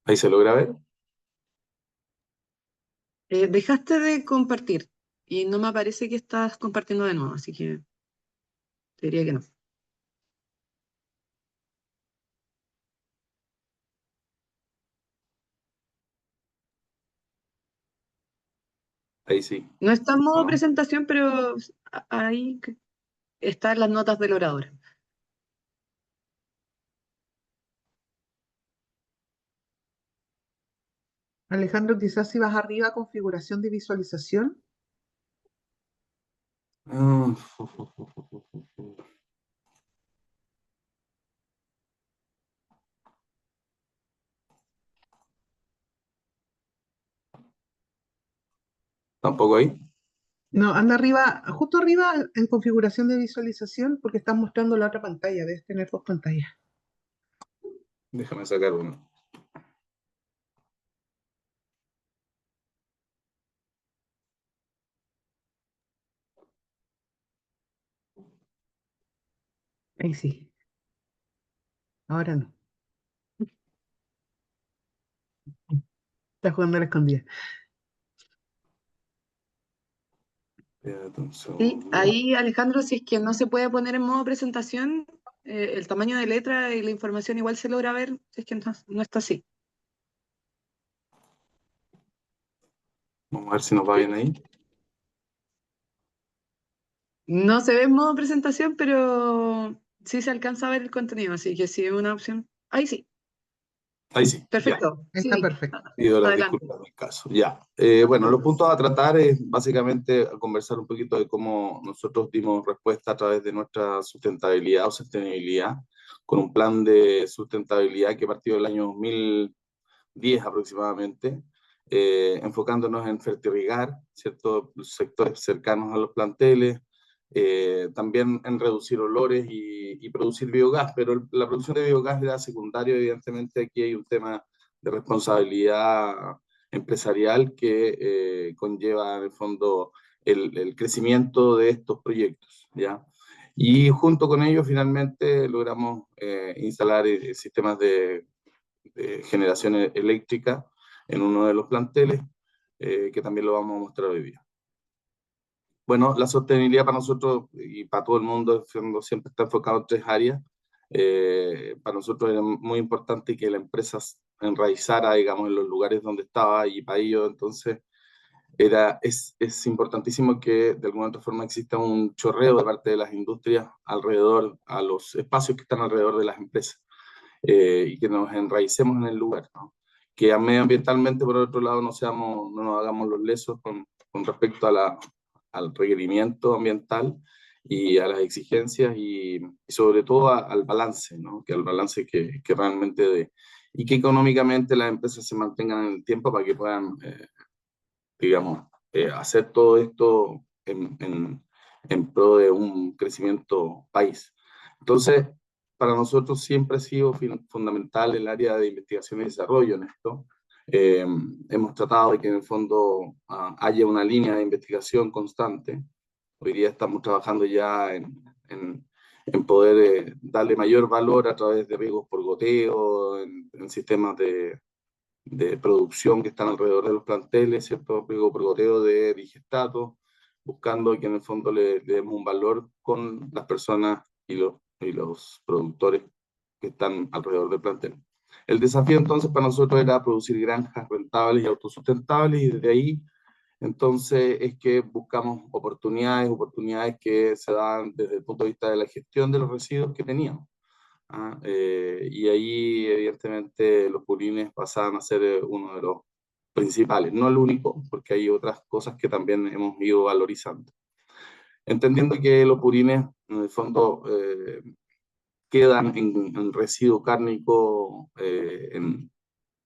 Ahí se logra ver. Dejaste de compartir y no me parece que estás compartiendo de nuevo, así que te diría que no. Ahí sí. No está en modo ¿No? presentación, pero ahí están las notas del orador. Alejandro, quizás si vas arriba a configuración de visualización. Ah, ¿Tampoco ahí? No, anda arriba, justo arriba en configuración de visualización, porque estás mostrando la otra pantalla, debes tener dos pantallas. Déjame sacar uno. Ahí sí, ahora no. Estás jugando a la escondida. Espérate un Sí, segundo. ahí Alejandro, si es que no se puede poner en modo presentación, el tamaño de letra y la información igual se logra ver si es que no está así. Vamos a ver si nos va bien ahí. No se ve en modo presentación, pero sí se alcanza a ver el contenido, así que si es una opción. Ahí sí, Ahí sí, ya. perfecto. Ahí está Sí, perfecto. Pido las adelante. disculpas del caso. Ya. Bueno, los puntos a tratar es básicamente conversar un poquito de cómo nosotros dimos respuesta a través de nuestra sustentabilidad o sostenibilidad, con un plan de sustentabilidad que partió del año 10 aproximadamente, enfocándonos en fertirrigar, ¿cierto? Los sectores cercanos a los planteles, también en reducir olores y producir biogás, pero la producción de biogás era secundario, evidentemente aquí hay un tema de responsabilidad empresarial que conlleva en el fondo el crecimiento de estos proyectos, ¿ya? Y junto con ello finalmente logramos instalar sistemas de generación eléctrica en uno de los planteles, que también lo vamos a mostrar hoy día. Bueno, la sostenibilidad para nosotros y para todo el mundo siempre está enfocado en 3 áreas. Para nosotros era muy importante que la empresa enraizara, digamos, en los lugares donde estaba, y para ello entonces es importantísimo que de alguna otra forma exista un chorreo de parte de las industrias alrededor, a los espacios que están alrededor de las empresas, y que nos enraicemos en el lugar, ¿no? Que medioambientalmente, por otro lado, no nos hagamos los lesos con respecto al requerimiento ambiental y a las exigencias y sobre todo al balance, ¿no? Que al balance que realmente y que económicamente las empresas se mantengan en el tiempo para que puedan, digamos, hacer todo esto en pro de un crecimiento país. Entonces, para nosotros siempre ha sido fundamental el área de investigación y desarrollo en esto. Hemos tratado de que en el fondo haya una línea de investigación constante. Hoy día estamos trabajando ya en poder darle mayor valor a través de riegos por goteo, en sistemas de producción que están alrededor de los planteles, ¿cierto? Riego por goteo de digestato, buscando que en el fondo le demos un valor con las personas y los productores que están alrededor del plantel. El desafío entonces para nosotros era producir granjas rentables y autosustentables, y desde ahí entonces es que buscamos oportunidades que se dan desde el punto de vista de la gestión de los residuos que teníamos. Y ahí evidentemente los purines pasaban a ser uno de los principales, no el único, porque hay otras cosas que también hemos ido valorizando. Entendiendo que los purines en el fondo quedan en residuo cárnico en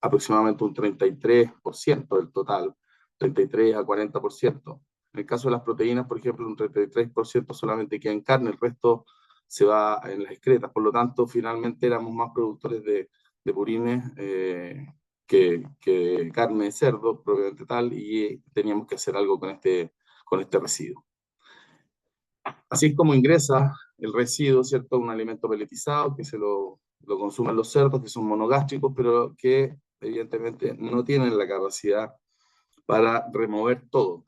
aproximadamente un 33% del total, 33 a 40%. En el caso de las proteínas, por ejemplo, un 33% solamente queda en carne, el resto se va en las excretas. Por lo tanto, finalmente éramos más productores de purines que carne de cerdo, propiamente tal, y teníamos que hacer algo con este residuo. Así es como ingresa el residuo, ¿cierto? Un alimento peletizado que se lo consumen los cerdos, que son monogástricos, pero que evidentemente no tienen la capacidad para remover todo.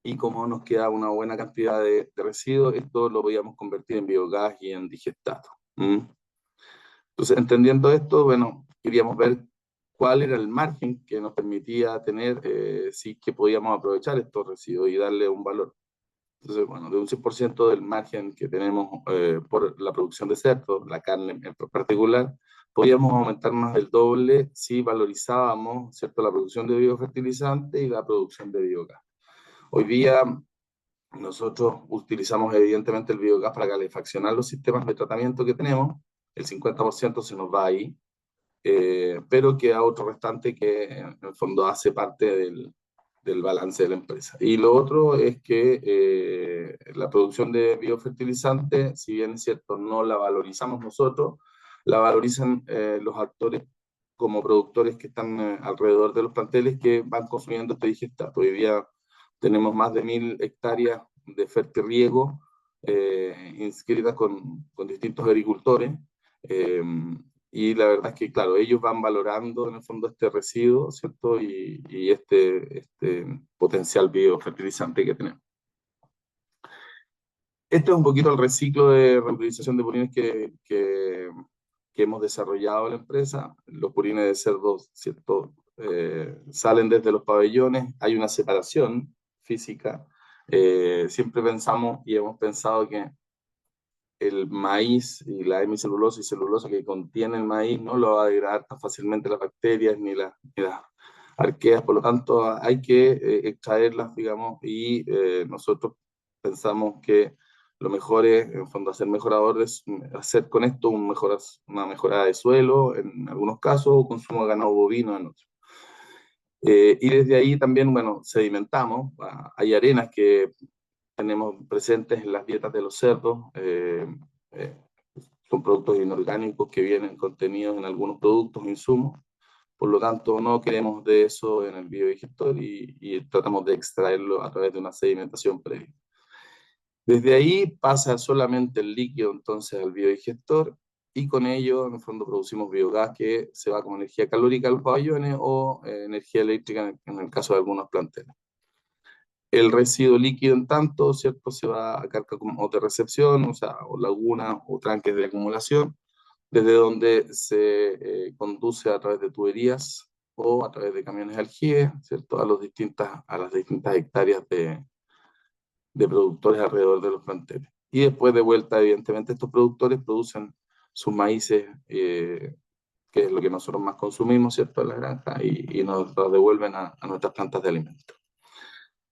Y como nos queda una buena cantidad de residuos, esto lo podíamos convertir en biogás y en digestato. Entonces, entendiendo esto, bueno, queríamos ver cuál era el margen que nos permitía tener, si que podíamos aprovechar estos residuos y darle un valor. Entonces, bueno, de un 100% del margen que tenemos por la producción de cerdos, la carne en particular, podíamos aumentar más del doble si valorizábamos, ¿cierto?, la producción de biofertilizante y la producción de biogás. Hoy día nosotros utilizamos evidentemente el biogás para calefaccionar los sistemas de tratamiento que tenemos, el 50% se nos va ahí, pero queda otro restante que en el fondo hace parte del balance de la empresa. Y lo otro es que la producción de biofertilizante, si bien es cierto, no la valorizamos nosotros, la valorizan los actores como productores que están alrededor de los planteles que van consumiendo este digestato. Hoy día tenemos más de 1000 hectáreas de fertirriego inscritas con distintos agricultores, y la verdad es que, claro, ellos van valorando en el fondo este residuo, ¿cierto? Y este potencial biofertilizante que tenemos. Este es un poquito el reciclo de reutilización de purines que hemos desarrollado en la empresa. Los purines de cerdo, ¿cierto? Salen desde los pabellones, hay una separación física. Siempre pensamos y hemos pensado que el maíz y la hemicelulosa y celulosa que contiene el maíz no lo va a degradar tan fácilmente las bacterias ni las arqueas, por lo tanto hay que extraerlas, digamos, y nosotros pensamos que lo mejor es, en el fondo, hacer mejoradores, hacer con esto una mejora de suelo, en algunos casos, o consumo de ganado bovino en otros. Y desde ahí también, bueno, sedimentamos. Hay arenas que tenemos presentes en las dietas de los cerdos. Son productos inorgánicos que vienen contenidos en algunos productos, insumos. Por lo tanto, no queremos de eso en el biodigestor y tratamos de extraerlo a través de una sedimentación previa. Desde ahí pasa solamente el líquido entonces al biodigestor y con ello en el fondo producimos biogás que se va como energía calórica a los pabellones o energía eléctrica en el caso de algunos planteles. El residuo líquido en tanto, ¿cierto? Se va a carga como de recepción, o sea, o lagunas o tranques de acumulación, desde donde se conduce a través de tuberías o a través de camiones aljibe, ¿cierto? A las distintas hectáreas de productores alrededor de los planteles. Y después de vuelta, evidentemente, estos productores producen sus maíces, que es lo que nosotros más consumimos, ¿cierto?, en la granja, y nos los devuelven a nuestras plantas de alimentos.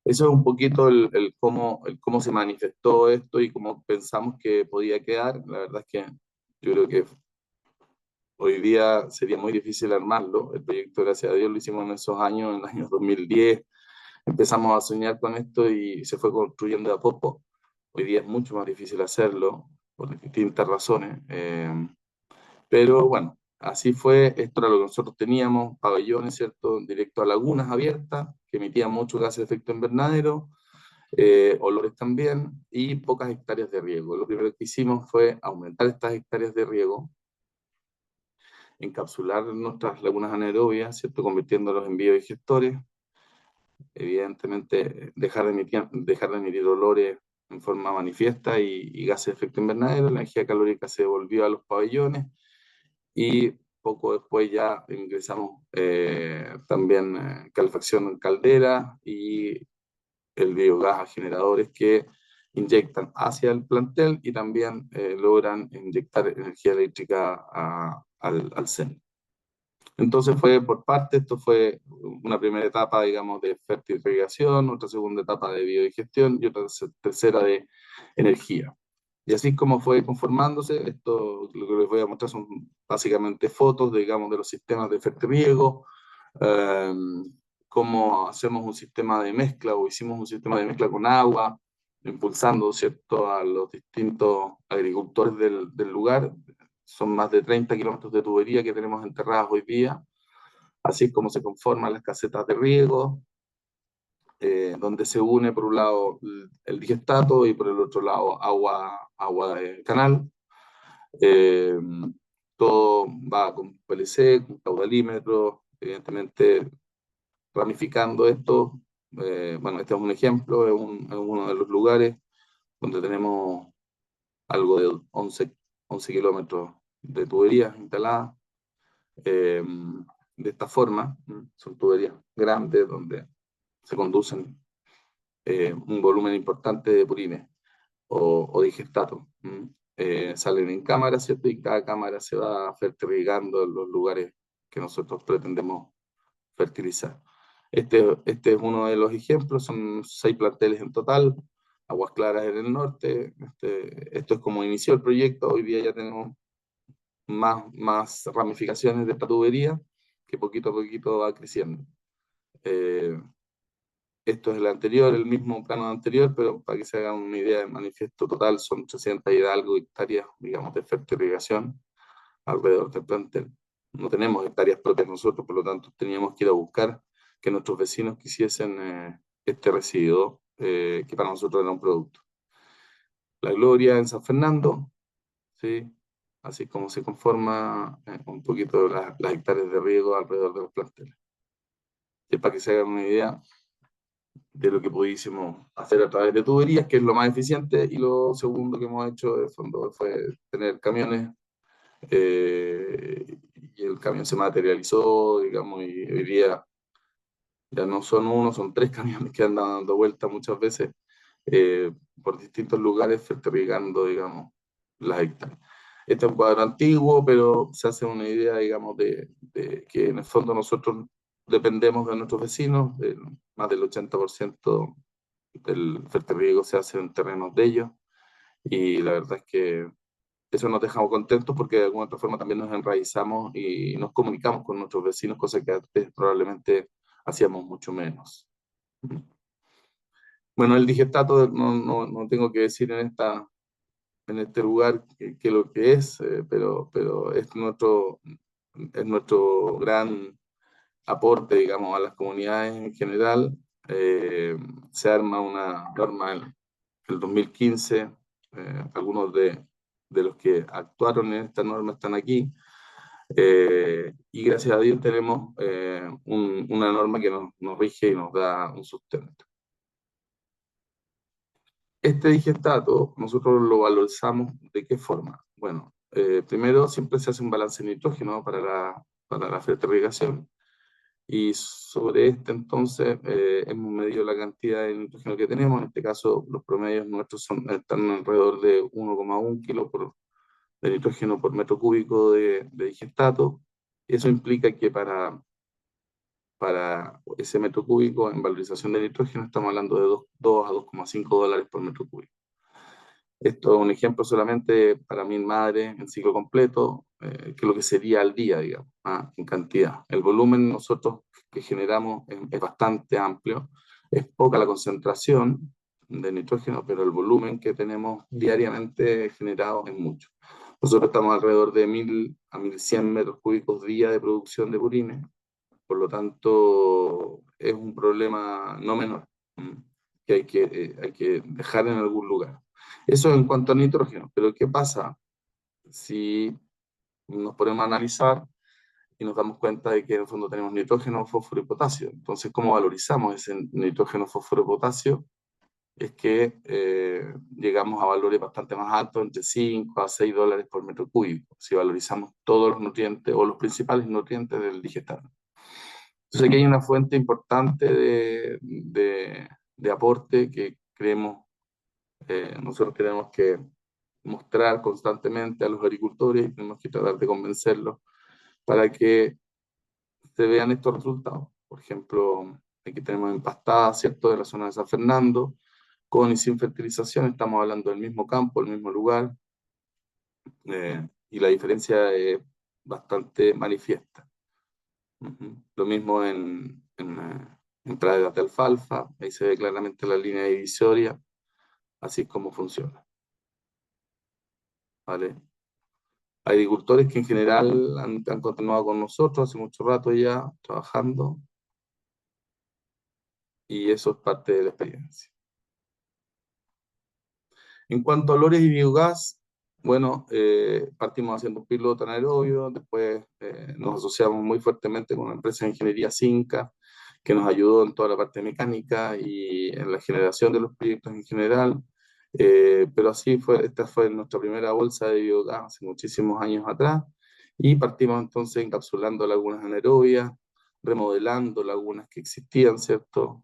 Eso es un poquito el cómo se manifestó esto y cómo pensamos que podía quedar. La verdad es que yo creo que hoy día sería muy difícil armarlo. El proyecto, gracias a Dios, lo hicimos en esos años, en el año 2010. Empezamos a soñar con esto y se fue construyendo de a poco. Hoy día es mucho más difícil hacerlo por distintas razones. Pero bueno, así fue. Esto era lo que nosotros teníamos, pabellones, ¿cierto?, directo a lagunas abiertas, que emitían mucho gas de efecto invernadero, olores también, y pocas hectáreas de riego. Lo primero que hicimos fue aumentar estas hectáreas de riego, encapsular nuestras lagunas anaerobias, ¿cierto?, convirtiéndolos en biodigestores. Evidentemente, dejar de emitir olores en forma manifiesta y gases de efecto invernadero. La energía calórica se devolvió a los pabellones y poco después ya ingresamos también calefacción en caldera y el biogás a generadores que inyectan hacia el plantel y también logran inyectar energía eléctrica al CEN. Entonces fue por parte, esto fue una primera etapa, digamos, de fertirrigación, otra segunda etapa de biodigestión y otra tercera de energía. Y así es como fue conformándose. Esto, lo que les voy a mostrar son básicamente fotos, digamos, de los sistemas de fertirriego, cómo hacemos un sistema de mezcla o hicimos un sistema de mezcla con agua, impulsando, ¿cierto?, a los distintos agricultores del lugar. Son más de 30 kilómetros de tubería que tenemos enterradas hoy día, así es como se conforman las casetas de riego, donde se une por un lado el digestato y por el otro lado agua de canal. Todo va con PLC, con caudalímetro, evidentemente ramificando esto. Bueno, este es un ejemplo, es uno de los lugares donde tenemos algo de 11 kilómetros de tuberías instaladas. De esta forma, son tuberías grandes donde se conducen un volumen importante de purines o digestato. Salen en cámara, ¿cierto? Y cada cámara se va fertirrigando en los lugares que nosotros pretendemos fertilizar. Este es uno de los ejemplos, son 6 planteles en total, Aguas Claras en el norte. Esto es como inició el proyecto, hoy día ya tenemos más ramificaciones de esta tubería que poquito a poquito va creciendo. Esto es el anterior, el mismo plano anterior, pero para que se hagan una idea, el manifiesto total son 300 y algo hectáreas, digamos, de fertirrigación alrededor del plantel. No tenemos hectáreas propias nosotros, por lo tanto teníamos que ir a buscar que nuestros vecinos quisiesen este residuo, que para nosotros era un producto. La Gloria en San Fernando, ¿sí? Así como se conforma un poquito las hectáreas de riego alrededor de los planteles. Y para que se hagan una idea de lo que pudiésemos hacer a través de tuberías, que es lo más eficiente, y lo segundo que hemos hecho de fondo fue tener camiones, y el camión se materializó, digamos, y hoy día ya no son uno, son 3 camiones que andan dando vueltas muchas veces por distintos lugares fertirrigando, digamos, las hectáreas. Este es un cuadro antiguo, pero se hace una idea, digamos, de que en el fondo nosotros dependemos de nuestros vecinos. Más del 80% del fertirriego se hace en terrenos de ellos, Y la verdad es que eso nos deja contentos porque de alguna otra forma también nos enraizamos y nos comunicamos con nuestros vecinos, cosa que antes probablemente hacíamos mucho menos. Bueno, el digestato no tengo que decir en este lugar que lo que es, pero es nuestro gran aporte, digamos, a las comunidades en general. Se arma una norma en el 2015, algunos de los que actuaron en esta norma están aquí, y gracias a Dios tenemos una norma que nos rige y nos da un sustento. Este digestato nosotros lo valorizamos ¿de qué forma? Bueno, primero siempre se hace un balance de nitrógeno para la fertilización, y sobre este entonces hemos medido la cantidad de nitrógeno que tenemos. En este caso los promedios nuestros están alrededor de 1,1 kilo de nitrógeno por metro cúbico de digestato. Eso implica que para ese metro cúbico en valorización de nitrógeno estamos hablando de 2 a 2,5 dólares por metro cúbico. Esto es un ejemplo solamente para 1000 madres en ciclo completo, que es lo que sería al día, digamos, en cantidad. El volumen nosotros que generamos es bastante amplio, es poca la concentración de nitrógeno, pero el volumen que tenemos diariamente generado es mucho. Nosotros estamos alrededor de 1000 a 1100 metros cúbicos día de producción de purines, por lo tanto es un problema no menor, que hay que dejar en algún lugar. Eso en cuanto a nitrógeno, pero ¿qué pasa si nos ponemos a analizar y nos damos cuenta de que en el fondo tenemos nitrógeno, fósforo y potasio? Entonces, ¿cómo valorizamos ese nitrógeno, fósforo y potasio? Es que llegamos a valores bastante más altos, entre 5 a 6 dólares por metro cúbico, si valorizamos todos los nutrientes o los principales nutrientes del digestato. Entonces aquí hay una fuente importante de aporte que nosotros tenemos que mostrar constantemente a los agricultores y tenemos que tratar de convencerlos para que se vean estos resultados. Por ejemplo, aquí tenemos empastadas, ¿cierto?, de la zona de San Fernando, con y sin fertilización, estamos hablando del mismo campo, el mismo lugar, y la diferencia es bastante manifiesta. Lo mismo en praderas de alfalfa, ahí se ve claramente la línea divisoria, así es como funciona. ¿Vale? Agricultores que en general han continuado con nosotros hace mucho rato ya trabajando, y eso es parte de la experiencia. En cuanto a olores y biogás, bueno, partimos haciendo un piloto anaerobio, después nos asociamos muy fuertemente con una empresa de ingeniería Cinca, que nos ayudó en toda la parte mecánica y en la generación de los proyectos en general. Pero así fue, esta fue nuestra primera bolsa de biogás hace muchísimos años atrás, y partimos entonces encapsulando lagunas anaerobias, remodelando lagunas que existían, ¿cierto?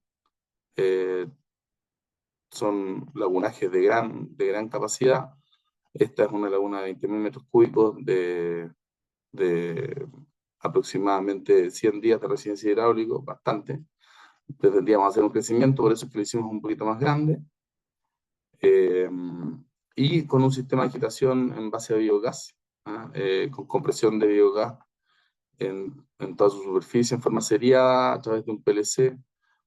Son lagunajes de gran capacidad. Esta es una laguna de 20.000 metros cúbicos de aproximadamente 100 días de residencia hidráulico, bastante. Tendríamos que hacer un crecimiento, por eso es que lo hicimos un poquito más grande. Y con un sistema de agitación en base a biogás, con compresión de biogás en toda su superficie en forma seriada a través de un PLC.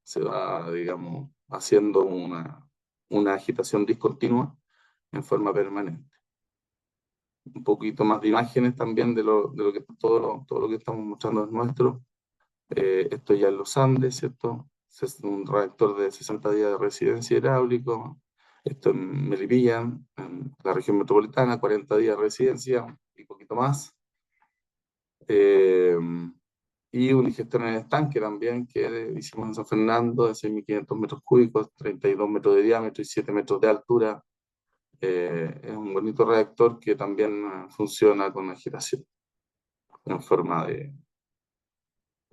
Se va, digamos, haciendo una agitación discontinua en forma permanente. Un poquito más de imágenes también de lo que todo lo que estamos mostrando es nuestro. Esto ya en los Andes, ¿cierto? Es un reactor de 60 días de residencia hidráulico. Esto en Melipilla, en la región metropolitana, 40 días de residencia y poquito más. Y un digestor en el estanque también, que hicimos en San Fernando, de 6.500 metros cúbicos, 32 metros de diámetro y 7 metros de altura. Es un bonito reactor que también funciona con agitación en forma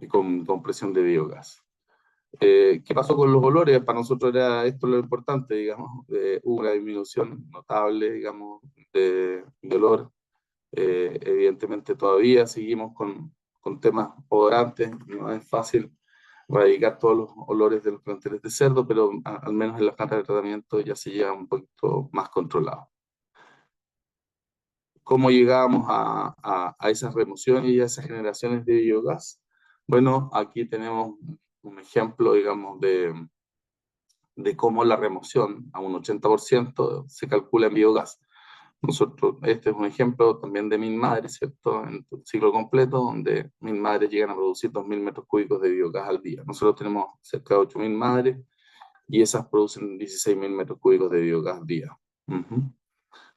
con compresión de biogás. ¿Qué pasó con los olores? Para nosotros era esto lo importante, digamos. Hubo una disminución notable, digamos, de olor. Evidentemente todavía seguimos con temas odorantes, no es fácil erradicar todos los olores de los planteles de cerdo, pero al menos en las plantas de tratamiento ya se lleva un poquito más controlado. ¿Cómo llegamos a esas remociones y a esas generaciones de biogás? Bueno, aquí tenemos un ejemplo, digamos, de cómo la remoción a un 80% se calcula en biogás. Nosotros, este es un ejemplo también de Min Madres, ¿cierto? En el ciclo completo, donde Min Madres llegan a producir 2.000 metros cúbicos de biogás al día. Nosotros tenemos cerca de 8.000 madres y esas producen 16.000 metros cúbicos de biogás al día. Ujú.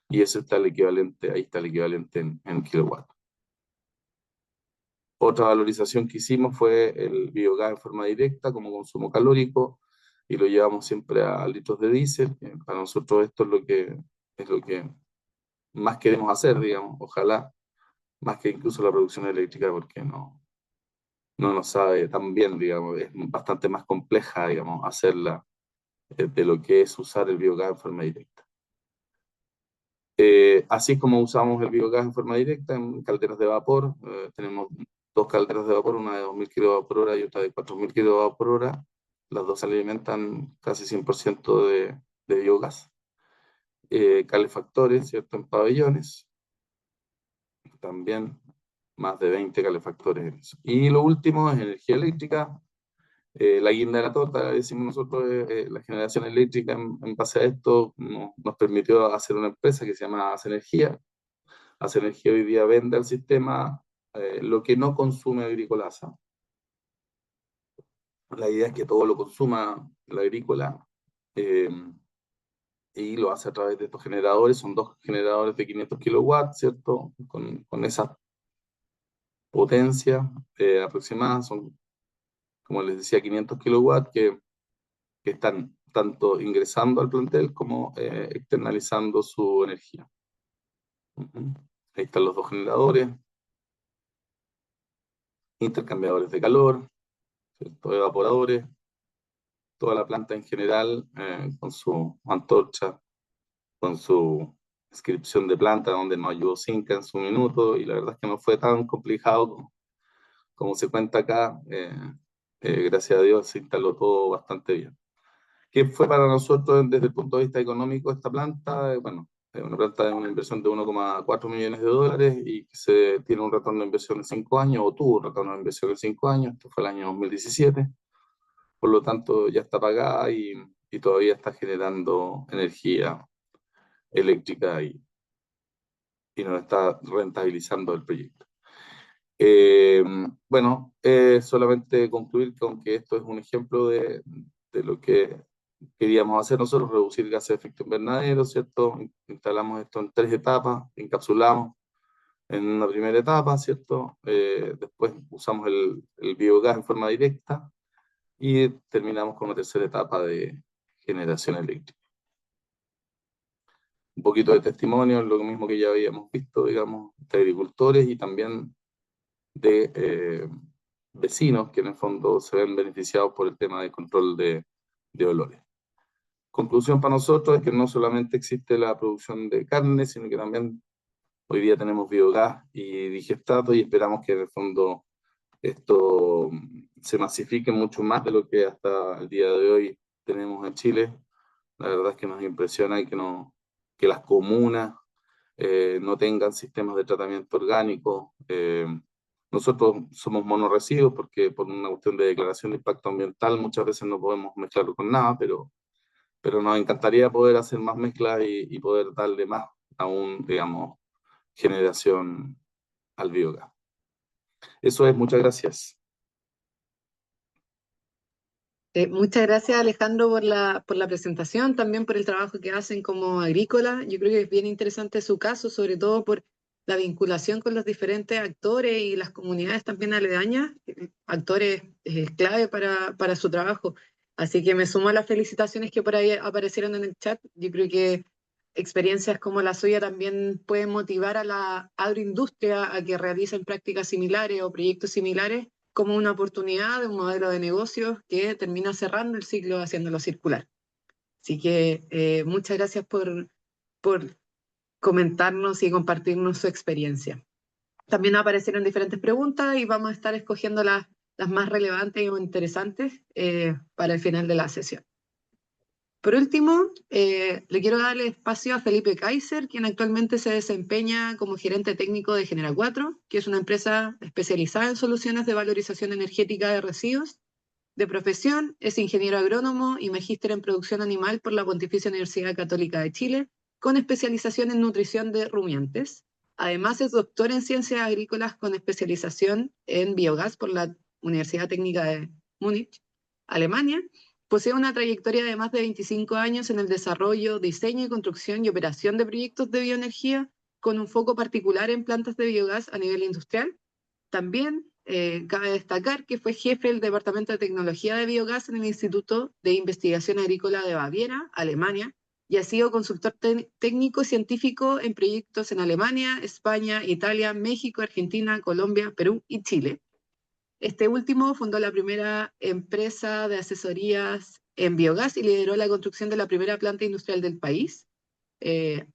Y eso está el equivalente, ahí está el equivalente en kilowatt. Otra valorización que hicimos fue el biogás en forma directa como consumo calórico y lo llevamos siempre a litros de diésel. Para nosotros esto es lo que más queremos hacer, digamos, ojalá, más que incluso la producción eléctrica, porque no nos sabe tan bien, digamos, es bastante más compleja, digamos, hacerla de lo que es usar el biogás en forma directa. Así como usamos el biogás en forma directa en calderas de vapor, tenemos dos calderas de vapor, una de 2.000 kWh y otra de 4.000 kWh. Las dos se alimentan casi 100% de biogás. Calefactores, ¿cierto? En pabellones, también más de 20 calefactores en eso. Y lo último es energía eléctrica. La guinda de la torta, decimos nosotros, la generación eléctrica en base a esto nos permitió hacer una empresa que se llama Hace Energía. Hace Energía hoy día vende al sistema lo que no consume Agricolasa. La idea es que todo lo consuma la agrícola y lo hace a través de estos generadores. Son dos generadores de 500 kilowatts, ¿cierto? Con esa potencia aproximada, son, como les decía, 500 kilowatts que están tanto ingresando al plantel como externalizando su energía. Ahí están los dos generadores, intercambiadores de calor, ¿cierto? Evaporadores, toda la planta en general con su antorcha, con su descripción de planta, donde nos ayudó Cinca en su minuto, y la verdad es que no fue tan complicado como se cuenta acá. Gracias a Dios se instaló todo bastante bien. ¿Qué fue para nosotros desde el punto de vista económico esta planta? Bueno, es una planta de una inversión de 1,4 millones de dólares y que se tiene un retorno de inversión de 5 años, o tuvo un retorno de inversión de 5 años, esto fue el año 2017, por lo tanto ya está pagada y todavía está generando energía eléctrica y nos está rentabilizando el proyecto. Bueno, solamente concluir con que esto es un ejemplo de lo que queríamos hacer nosotros, reducir gases de efecto invernadero, ¿cierto? Instalamos esto en 3 etapas, encapsulamos en una primera etapa, ¿cierto? Después usamos el biogás en forma directa y terminamos con una tercera etapa de generación eléctrica. Un poquito de testimonio, lo mismo que ya habíamos visto, digamos, de agricultores y también de vecinos que en el fondo se ven beneficiados por el tema de control de olores. Conclusión para nosotros es que no solamente existe la producción de carne, sino que también hoy día tenemos biogás y digestato, y esperamos que en el fondo esto se masifique mucho más de lo que hasta el día de hoy tenemos en Chile. La verdad es que nos impresiona que las comunas no tengan sistemas de tratamiento orgánico. Nosotros somos monorresiduos porque por una cuestión de declaración de impacto ambiental muchas veces no podemos mezclarlo con nada, pero nos encantaría poder hacer más mezclas y poder darle más aún, digamos, generación al biogás. Eso es, muchas gracias. Muchas gracias, Alejandro, por la presentación, también por el trabajo que hacen como agrícola. Yo creo que es bien interesante su caso, sobre todo por la vinculación con los diferentes actores y las comunidades también aledañas, actores clave para su trabajo. Así que me sumo a las felicitaciones que por ahí aparecieron en el chat. Yo creo que experiencias como la suya también pueden motivar a la agroindustria a que realicen prácticas similares o proyectos similares como una oportunidad de un modelo de negocios que termina cerrando el ciclo haciéndolo circular. Así que muchas gracias por comentarnos y compartirnos su experiencia. También aparecieron diferentes preguntas y vamos a estar escogiendo las más relevantes o interesantes para el final de la sesión. Por último, le quiero dar el espacio a Felipe Kaiser, quien actualmente se desempeña como gerente técnico de Genera 4, que es una empresa especializada en soluciones de valorización energética de residuos. De profesión, es ingeniero agrónomo y magíster en producción animal por la Pontificia Universidad Católica de Chile, con especialización en nutrición de rumiantes. Además, es doctor en ciencias agrícolas con especialización en biogás por la Universidad Técnica de Múnich, Alemania. Posee una trayectoria de más de 25 años en el desarrollo, diseño y construcción y operación de proyectos de bioenergía, con un foco particular en plantas de biogás a nivel industrial. También cabe destacar que fue jefe del Departamento de Tecnología de Biogás en el Instituto de Investigación Agrícola de Baviera, Alemania, y ha sido consultor técnico y científico en proyectos en Alemania, España, Italia, México, Argentina, Colombia, Perú y Chile. Este último fundó la primera empresa de asesorías en biogás y lideró la construcción de la primera planta industrial del país,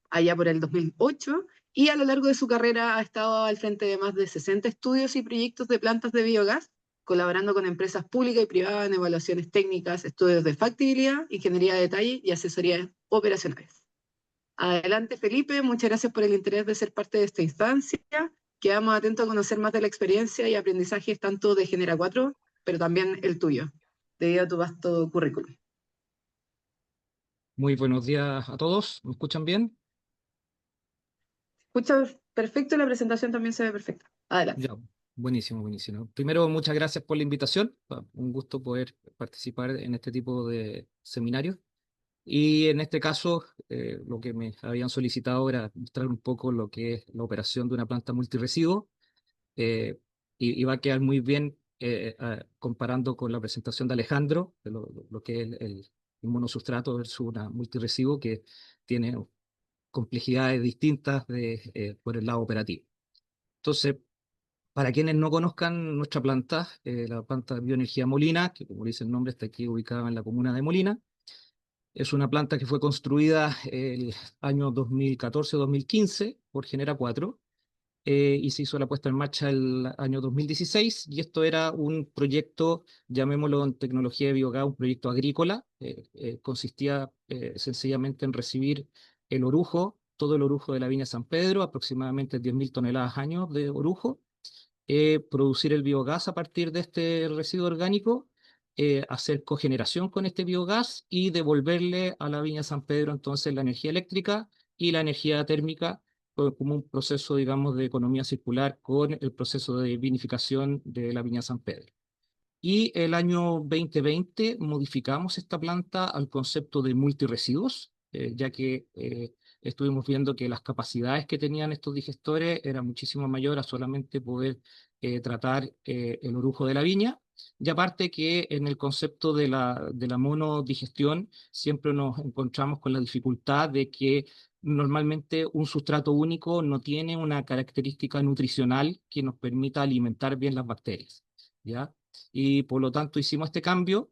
allá por el 2008, y a lo largo de su carrera ha estado al frente de más de 60 estudios y proyectos de plantas de biogás, colaborando con empresas públicas y privadas en evaluaciones técnicas, estudios de factibilidad, ingeniería de detalle y asesorías operacionales. Adelante, Felipe, muchas gracias por el interés de ser parte de esta instancia. Quedamos atentos a conocer más de la experiencia y aprendizajes tanto de Genera 4, pero también el tuyo, debido a tu vasto currículum. Muy buenos días a todos. ¿Me escuchan bien? Escucha perfecto y la presentación también se ve perfecta. Adelante. Ya, buenísimo, buenísimo. Primero, muchas gracias por la invitación. Un gusto poder participar en este tipo de seminarios. Y en este caso, lo que me habían solicitado era mostrar un poco lo que es la operación de una planta multiresiduo. Y va a quedar muy bien comparando con la presentación de Alejandro, de lo que es el monosustrato versus una multiresiduo que tiene complejidades distintas por el lado operativo. Entonces, para quienes no conozcan nuestra planta, la planta de bioenergía Molina, que como dice el nombre está aquí ubicada en la comuna de Molina, es una planta que fue construida el año 2014-2015 por Genera 4 y se hizo la puesta en marcha el año 2016 y esto era un proyecto, llamémoslo en tecnología de biogás, un proyecto agrícola. Consistía sencillamente en recibir el orujo, todo el orujo de la viña San Pedro, aproximadamente 10.000 toneladas año de orujo, producir el biogás a partir de este residuo orgánico, hacer cogeneración con este biogás y devolverle a la viña San Pedro entonces la energía eléctrica y la energía térmica como un proceso, digamos, de economía circular con el proceso de vinificación de la viña San Pedro. Y el año 2020 modificamos esta planta al concepto de multiresiduos, ya que estuvimos viendo que las capacidades que tenían estos digestores eran muchísimo mayor a solamente poder tratar el orujo de la viña. Y aparte que en el concepto de la monodigestión siempre nos encontramos con la dificultad de que normalmente un sustrato único no tiene una característica nutricional que nos permita alimentar bien las bacterias, ¿ya? Y por lo tanto hicimos este cambio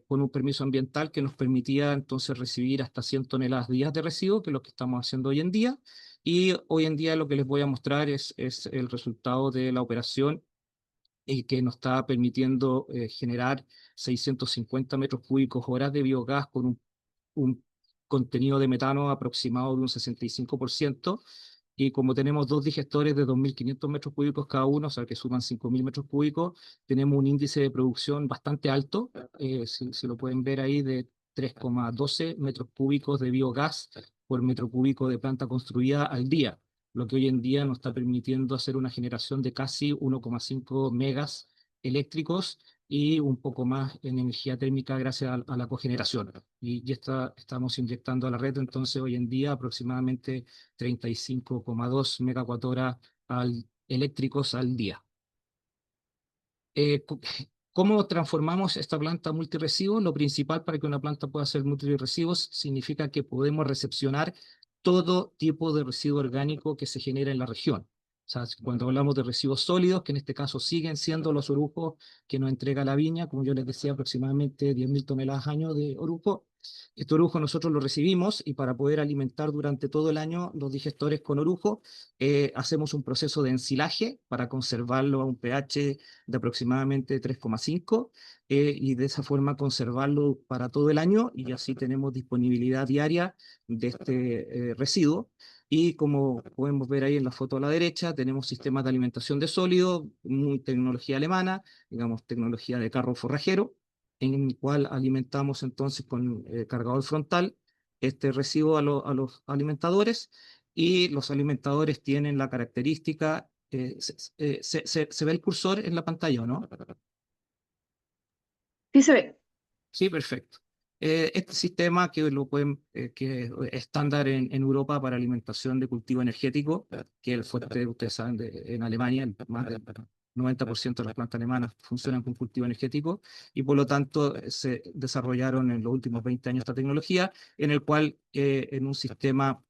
con un permiso ambiental que nos permitía entonces recibir hasta 100 toneladas días de residuos, que es lo que estamos haciendo hoy en día. Y hoy en día lo que les voy a mostrar es el resultado de la operación que nos está permitiendo generar 650 metros cúbicos horas de biogás con un contenido de metano aproximado de un 65%, y como tenemos dos digestores de 2.500 metros cúbicos cada uno, o sea que suman 5.000 metros cúbicos, tenemos un índice de producción bastante alto, si lo pueden ver ahí, de 3,12 metros cúbicos de biogás por metro cúbico de planta construida al día, lo que hoy en día nos está permitiendo hacer una generación de casi 1,5 megas eléctricos y un poco más en energía térmica gracias a la cogeneración. Y estamos inyectando a la red entonces hoy en día aproximadamente 35,2 megawatt-hora eléctricos al día. ¿Cómo transformamos esta planta multiresiduos? Lo principal para que una planta pueda ser multiresiduos significa que podemos recepcionar todo tipo de residuo orgánico que se genera en la región. O sea, cuando hablamos de residuos sólidos, que en este caso siguen siendo los orujos que nos entrega la viña, como yo les decía, aproximadamente 10.000 toneladas año de orujo. Este orujo nosotros lo recibimos y para poder alimentar durante todo el año los digestores con orujo, hacemos un proceso de ensilaje para conservarlo a un pH de aproximadamente 3,5 y de esa forma conservarlo para todo el año y así tenemos disponibilidad diaria de este residuo. Y como podemos ver ahí en la foto a la derecha, tenemos sistemas de alimentación de sólido, muy tecnología alemana, digamos tecnología de carro forrajero, en el cual alimentamos entonces con cargador frontal este residuo a los alimentadores y los alimentadores tienen la característica, se ve el cursor en la pantalla, ¿o no? Sí se ve. Sí, perfecto. Este sistema que lo pueden, que es estándar en Europa para alimentación de cultivo energético, que es el fuerte, ustedes saben, en Alemania, más del 90% de las plantas alemanas funcionan con cultivo energético y por lo tanto se desarrollaron en los últimos 20 años esta tecnología en el cual en un sistema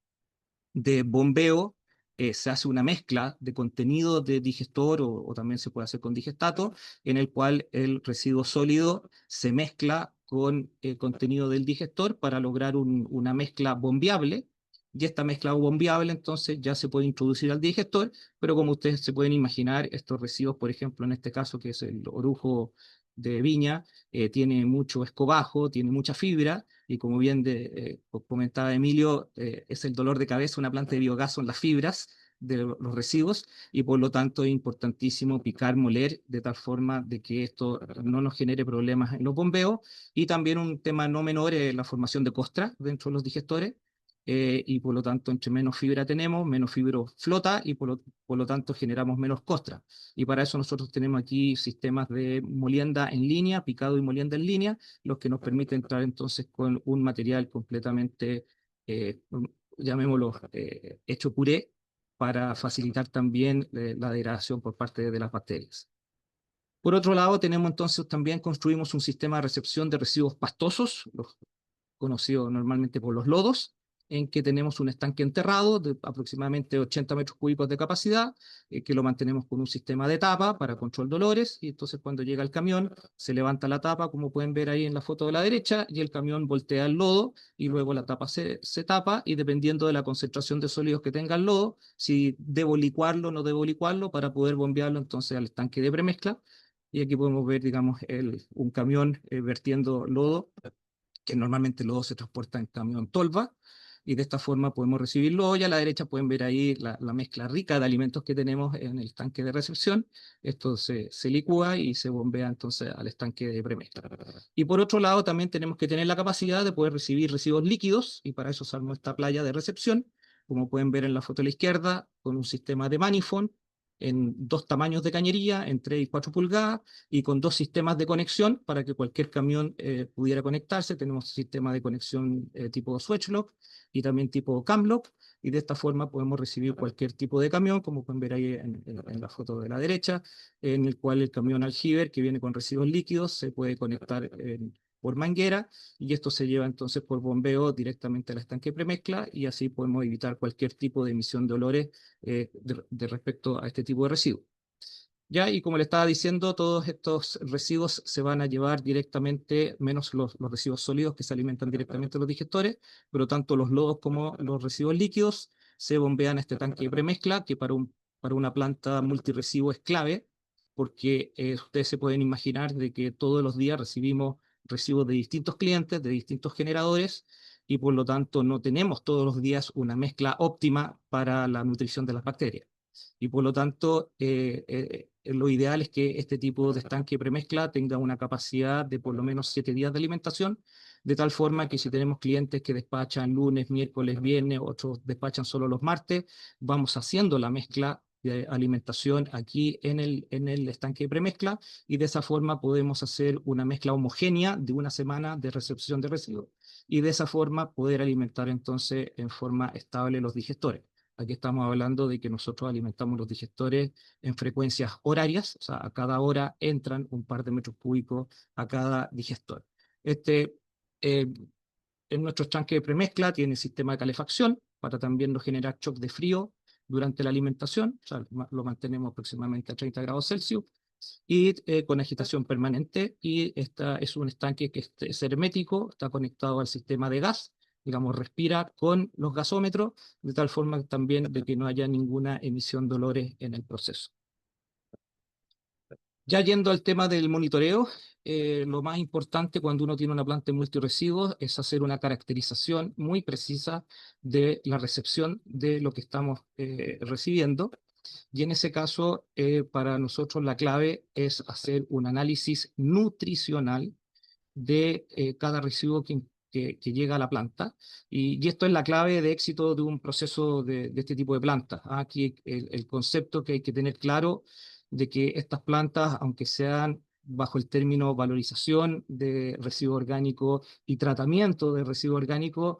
de bombeo, se hace una mezcla de contenido de digestor o también se puede hacer con digestato, en el cual el residuo sólido se mezcla con el contenido del digestor para lograr una mezcla bombeable. Y esta mezcla bombeable entonces ya se puede introducir al digestor, pero como ustedes se pueden imaginar, estos residuos, por ejemplo, en este caso que es el orujo de viña, tiene mucho escobajo, tiene mucha fibra, y como bien comentaba Emilio, es el dolor de cabeza una planta de biogás son las fibras de los residuos y por lo tanto es importantísimo picar, moler de tal forma de que esto no nos genere problemas en los bombeos y también un tema no menor es la formación de costras dentro de los digestores. Y por lo tanto, entre menos fibra tenemos, menos fibra flota y por lo tanto generamos menos costras. Y para eso nosotros tenemos aquí sistemas de molienda en línea, picado y molienda en línea, los que nos permiten entrar entonces con un material completamente, eh, llamémoslo, hecho puré, para facilitar también la degradación por parte de las bacterias. Por otro lado, tenemos entonces también construimos un sistema de recepción de residuos pastosos, los conocido normalmente por los lodos, en que tenemos un estanque enterrado de aproximadamente 80 metros cúbicos de capacidad, que lo mantenemos con un sistema de tapa para control de olores, y entonces cuando llega el camión se levanta la tapa, como pueden ver ahí en la foto de la derecha, y el camión voltea el lodo, y luego la tapa se tapa, y dependiendo de la concentración de sólidos que tenga el lodo, si debo licuarlo o no debo licuarlo para poder bombearlo entonces al estanque de premezcla, y aquí podemos ver, digamos, un camión vertiendo lodo que normalmente luego se transporta en camión tolva, y de esta forma podemos recibirlo. Y a la derecha pueden ver ahí la mezcla rica de alimentos que tenemos en el tanque de recepción. Esto se licúa y se bombea entonces al estanque de premezcla. Y por otro lado, también tenemos que tener la capacidad de poder recibir residuos líquidos, y para eso usamos esta playa de recepción, como pueden ver en la foto a la izquierda, con un sistema de manifold en dos tamaños de cañería, en 3 y 4 pulgadas, y con dos sistemas de conexión para que cualquier camión pudiera conectarse. Tenemos sistema de conexión tipo switchlock y también tipo camlock, y de esta forma podemos recibir cualquier tipo de camión, como pueden ver ahí en la foto de la derecha, en el cual el camión aljiber que viene con residuos líquidos se puede conectar por manguera, y esto se lleva entonces por bombeo directamente al estanque premezcla, y así podemos evitar cualquier tipo de emisión de olores de respecto a este tipo de residuos. Ya, y como le estaba diciendo, todos estos residuos se van a llevar directamente, menos los residuos sólidos que se alimentan directamente de los digestores, pero tanto los lodos como los residuos líquidos se bombean a este tanque de premezcla, que para una planta multiresiduo es clave, porque ustedes se pueden imaginar de que todos los días recibimos residuos de distintos clientes, de distintos generadores, y por lo tanto no tenemos todos los días una mezcla óptima para la nutrición de las bacterias. Y por lo tanto, lo ideal es que este tipo de estanque premezcla tenga una capacidad de por lo menos 7 días de alimentación, de tal forma que si tenemos clientes que despachan lunes, miércoles, viernes, otros despachan solo los martes, vamos haciendo la mezcla de alimentación aquí en el estanque de premezcla, y de esa forma podemos hacer una mezcla homogénea de una semana de recepción de residuos, y de esa forma poder alimentar entonces en forma estable los digestores. Aquí estamos hablando de que nosotros alimentamos los digestores en frecuencias horarias, o sea, a cada hora entran un par de metros cúbicos a cada digestor. Eh, en nuestro estanque de premezcla tiene sistema de calefacción para también no generar shock de frío durante la alimentación, o sea, lo mantenemos aproximadamente a 30 grados Celsius, y con agitación permanente, y esta es un estanque que es hermético, está conectado al sistema de gas, digamos, respira con los gasómetros, de tal forma también de que no haya ninguna emisión de olores en el proceso. Ya yendo al tema del monitoreo, lo más importante cuando uno tiene una planta de multiresiduos es hacer una caracterización muy precisa de la recepción de lo que estamos recibiendo. Y en ese caso, para nosotros la clave es hacer un análisis nutricional de cada residuo que llega a la planta. Y esto es la clave de éxito de un proceso de este tipo de plantas. Aquí el concepto que hay que tener claro de que estas plantas, aunque sean bajo el término valorización de residuo orgánico y tratamiento de residuo orgánico,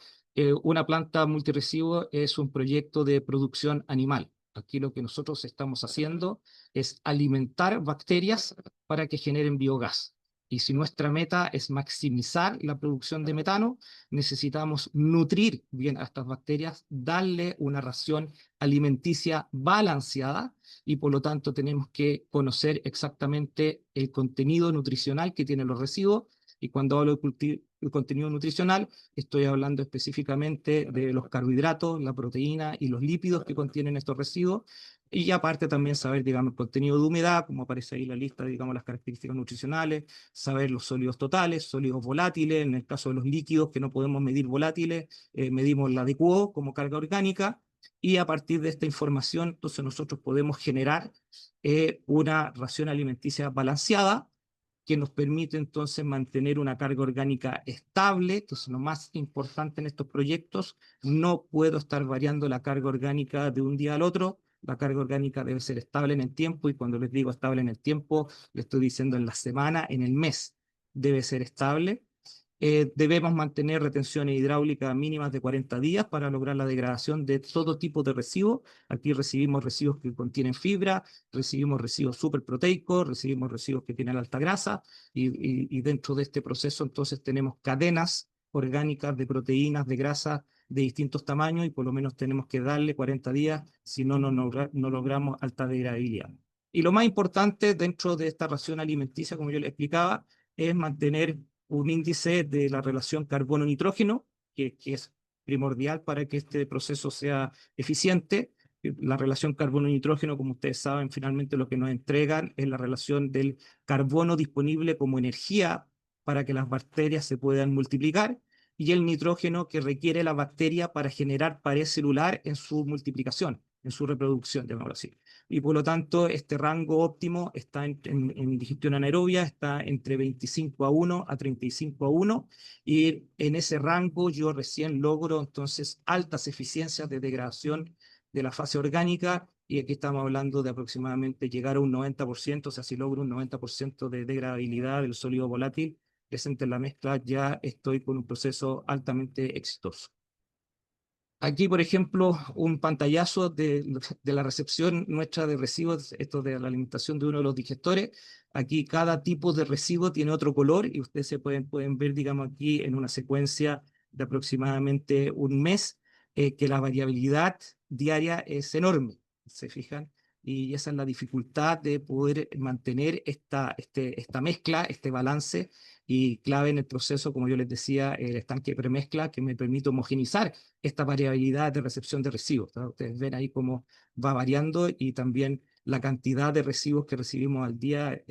una planta multiresiduo es un proyecto de producción animal. Aquí lo que nosotros estamos haciendo es alimentar bacterias para que generen biogás. Y si nuestra meta es maximizar la producción de metano, necesitamos nutrir bien a estas bacterias, darle una ración alimenticia balanceada, y por lo tanto tenemos que conocer exactamente el contenido nutricional que tienen los residuos. Y cuando hablo de contenido nutricional, estoy hablando específicamente de los carbohidratos, la proteína y los lípidos que contienen estos residuos. Y aparte también saber, digamos, el contenido de humedad, como aparece ahí en la lista, digamos, las características nutricionales, saber los sólidos totales, sólidos volátiles, en el caso de los líquidos que no podemos medir volátiles, medimos la de Q como carga orgánica, y a partir de esta información, entonces nosotros podemos generar una ración alimenticia balanceada que nos permite entonces mantener una carga orgánica estable. Entonces, lo más importante en estos proyectos, no puedo estar variando la carga orgánica de un día al otro. La carga orgánica debe ser estable en el tiempo, y cuando les digo estable en el tiempo, le estoy diciendo en la semana, en el mes, debe ser estable. Debemos mantener retenciones hidráulicas mínimas de 40 días para lograr la degradación de todo tipo de residuos. Aquí recibimos residuos que contienen fibra, recibimos residuos superproteicos, recibimos residuos que tienen alta grasa, y dentro de este proceso entonces tenemos cadenas orgánicas de proteínas, de grasa de distintos tamaños, y por lo menos tenemos que darle 40 días, si no, no logramos alta degradabilidad. Y lo más importante dentro de esta ración alimenticia, como yo le explicaba, es mantener un índice de la relación carbono-nitrógeno, que es primordial para que este proceso sea eficiente. La relación carbono-nitrógeno, como ustedes saben, finalmente lo que nos entregan es la relación del carbono disponible como energía para que las bacterias se puedan multiplicar, y el nitrógeno que requiere la bacteria para generar pared celular en su multiplicación, en su reproducción, llamémoslo así. Y por lo tanto, este rango óptimo está en digestión anaerobia, está entre 25:1 a 35:1, y en ese rango yo recién logro entonces altas eficiencias de degradación de la fase orgánica, y aquí estamos hablando de aproximadamente llegar a un 90%, o sea, si logro un 90% de degradabilidad del sólido volátil presente en la mezcla, ya estoy con un proceso altamente exitoso. Aquí, por ejemplo, un pantallazo de la recepción nuestra de residuos, esto de la alimentación de uno de los digestores. Aquí cada tipo de residuo tiene otro color, y ustedes pueden ver, digamos, aquí en una secuencia de aproximadamente un mes, que la variabilidad diaria es enorme, ¿se fijan? Y esa es la dificultad de poder mantener esta mezcla, este balance, y clave en el proceso, como yo les decía, el estanque premezcla, que me permite homogenizar esta variabilidad de recepción de residuos, ¿no? Ustedes ven ahí cómo va variando, y también la cantidad de residuos que recibimos al día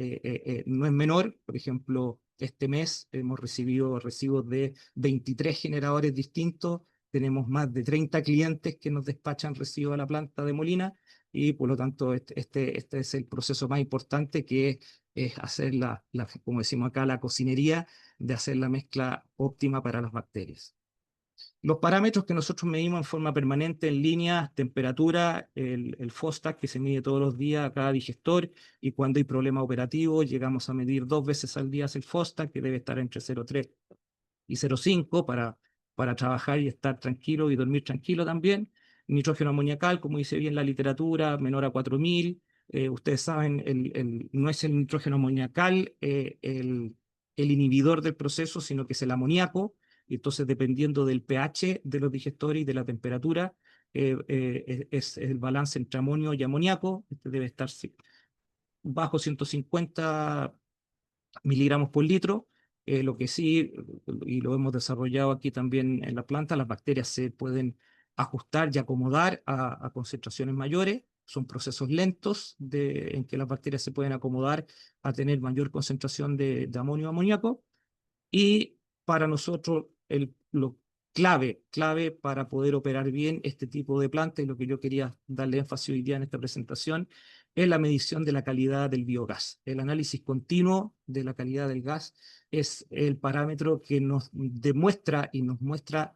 no es menor. Por ejemplo, este mes hemos recibido residuos de 23 generadores distintos, tenemos más de 30 clientes que nos despachan residuos a la planta de Molina, y por lo tanto este es el proceso más importante, que es hacer como decimos acá, la cocinería, de hacer la mezcla óptima para las bacterias. Los parámetros que nosotros medimos en forma permanente en línea: temperatura, el FOSTAC, que se mide todos los días a cada digestor, y cuando hay problema operativo llegamos a medir 2 veces al día el FOSTAC, que debe estar entre 0,3 y 0,5 para trabajar y estar tranquilo y dormir tranquilo también. Nitrógeno amoniacal, como dice bien la literatura, menor a 4000. Ustedes saben, no es el nitrógeno amoniacal el inhibidor del proceso, sino que es el amoníaco. Entonces, dependiendo del pH de los digestores y de la temperatura, es el balance entre amonio y amoníaco. Este debe estar bajo 150 miligramos por litro. Lo que sí, y lo hemos desarrollado aquí también en la planta, las bacterias se pueden ajustar y acomodar a concentraciones mayores. Son procesos lentos en que las bacterias se pueden acomodar a tener mayor concentración de amonio o amoníaco. Y para nosotros lo clave para poder operar bien este tipo de planta, y lo que yo quería darle énfasis hoy día en esta presentación, es la medición de la calidad del biogás. El análisis continuo de la calidad del gas es el parámetro que nos demuestra y nos muestra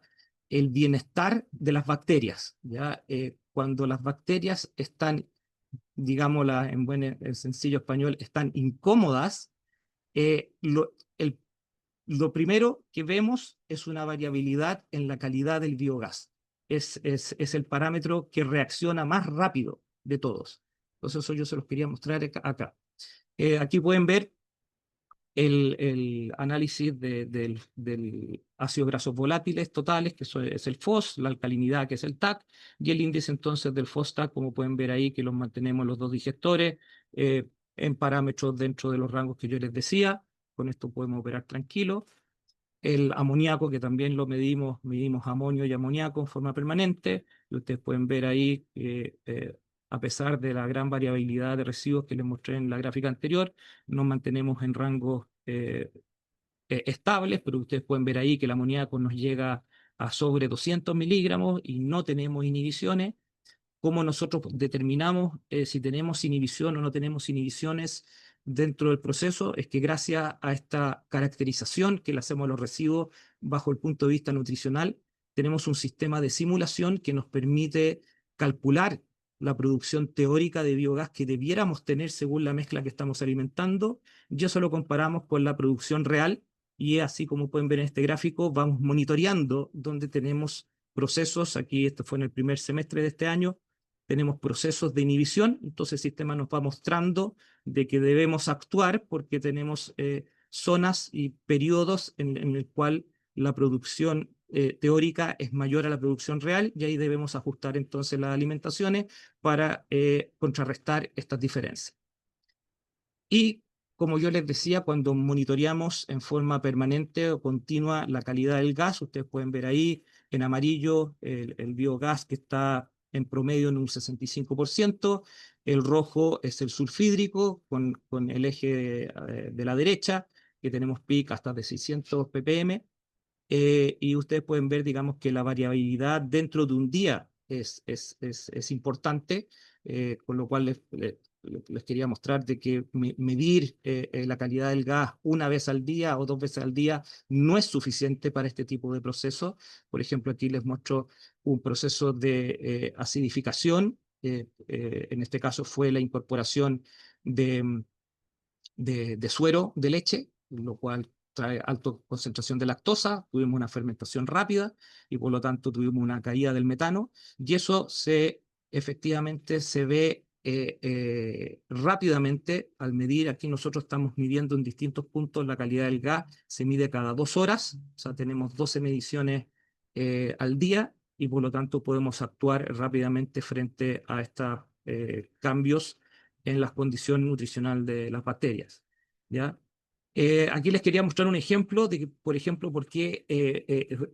el bienestar de las bacterias, ¿ya? Cuando las bacterias están, digámosla en sencillo español, están incómodas, eh, lo, el lo primero que vemos es una variabilidad en la calidad del biogás. Es el parámetro que reacciona más rápido de todos. Entonces eso yo se los quería mostrar acá. Aquí pueden ver el análisis del ácidos grasos volátiles totales, que eso es el FOS, la alcalinidad, que es el TAC, y el índice entonces del FOS-TAC, como pueden ver ahí, que los mantenemos los dos digestores en parámetros dentro de los rangos que yo les decía. Con esto podemos operar tranquilo. El amoníaco, que también lo medimos amonio y amoníaco en forma permanente, y ustedes pueden ver ahí que a pesar de la gran variabilidad de residuos que les mostré en la gráfica anterior, nos mantenemos en rangos estables, pero ustedes pueden ver ahí que el amoníaco nos llega a sobre 200 miligramos y no tenemos inhibiciones. ¿Cómo nosotros determinamos si tenemos inhibición o no tenemos inhibiciones dentro del proceso? Es que gracias a esta caracterización que le hacemos a los residuos bajo el punto de vista nutricional, tenemos un sistema de simulación que nos permite calcular la producción teórica de biogás que debiéramos tener según la mezcla que estamos alimentando, y eso lo comparamos con la producción real, y así como pueden ver en este gráfico, vamos monitoreando donde tenemos procesos. Aquí esto fue en el primer semestre de este año, tenemos procesos de inhibición, entonces el sistema nos va mostrando de que debemos actuar porque tenemos zonas y periodos en el cual la producción teórica es mayor a la producción real, y ahí debemos ajustar entonces las alimentaciones para contrarrestar estas diferencias. Y como yo les decía, cuando monitoreamos en forma permanente o continua la calidad del gas, ustedes pueden ver ahí en amarillo el biogás que está en promedio en un 65%, el rojo es el sulfídrico con el eje de la derecha, que tenemos peak hasta de 600 ppm, y ustedes pueden ver, digamos, que la variabilidad dentro de un día es importante, con lo cual les quería mostrar de que medir la calidad del gas una vez al día o 2 veces al día no es suficiente para este tipo de procesos. Por ejemplo, aquí les muestro un proceso de acidificación. En este caso fue la incorporación de suero de leche, lo cual trae alta concentración de lactosa, tuvimos una fermentación rápida y por lo tanto tuvimos una caída del metano, y eso efectivamente se ve rápidamente al medir. Aquí nosotros estamos midiendo en distintos puntos la calidad del gas, se mide cada 2 horas, o sea, tenemos 12 mediciones al día, y por lo tanto podemos actuar rápidamente frente a estos cambios en las condiciones nutricionales de las bacterias, ¿ya? Aquí les quería mostrar un ejemplo de que, por ejemplo, por qué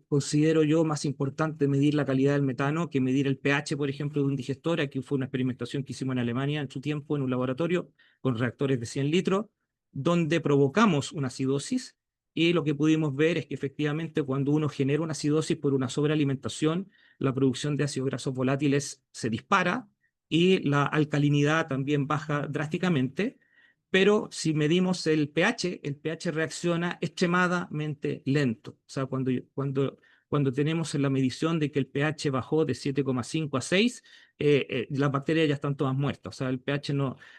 considero yo más importante medir la calidad del metano que medir el pH, por ejemplo, de un digestor. Aquí fue una experimentación que hicimos en Alemania en su tiempo en un laboratorio con reactores de 100 litros, donde provocamos una acidosis, y lo que pudimos ver es que efectivamente cuando uno genera una acidosis por una sobrealimentación, la producción de ácidos grasos volátiles se dispara y la alcalinidad también baja drásticamente. Pero si medimos el pH reacciona extremadamente lento. O sea, cuando tenemos en la medición de que el pH bajó de 7,5 a 6, las bacterias ya están todas muertas. O sea, el pH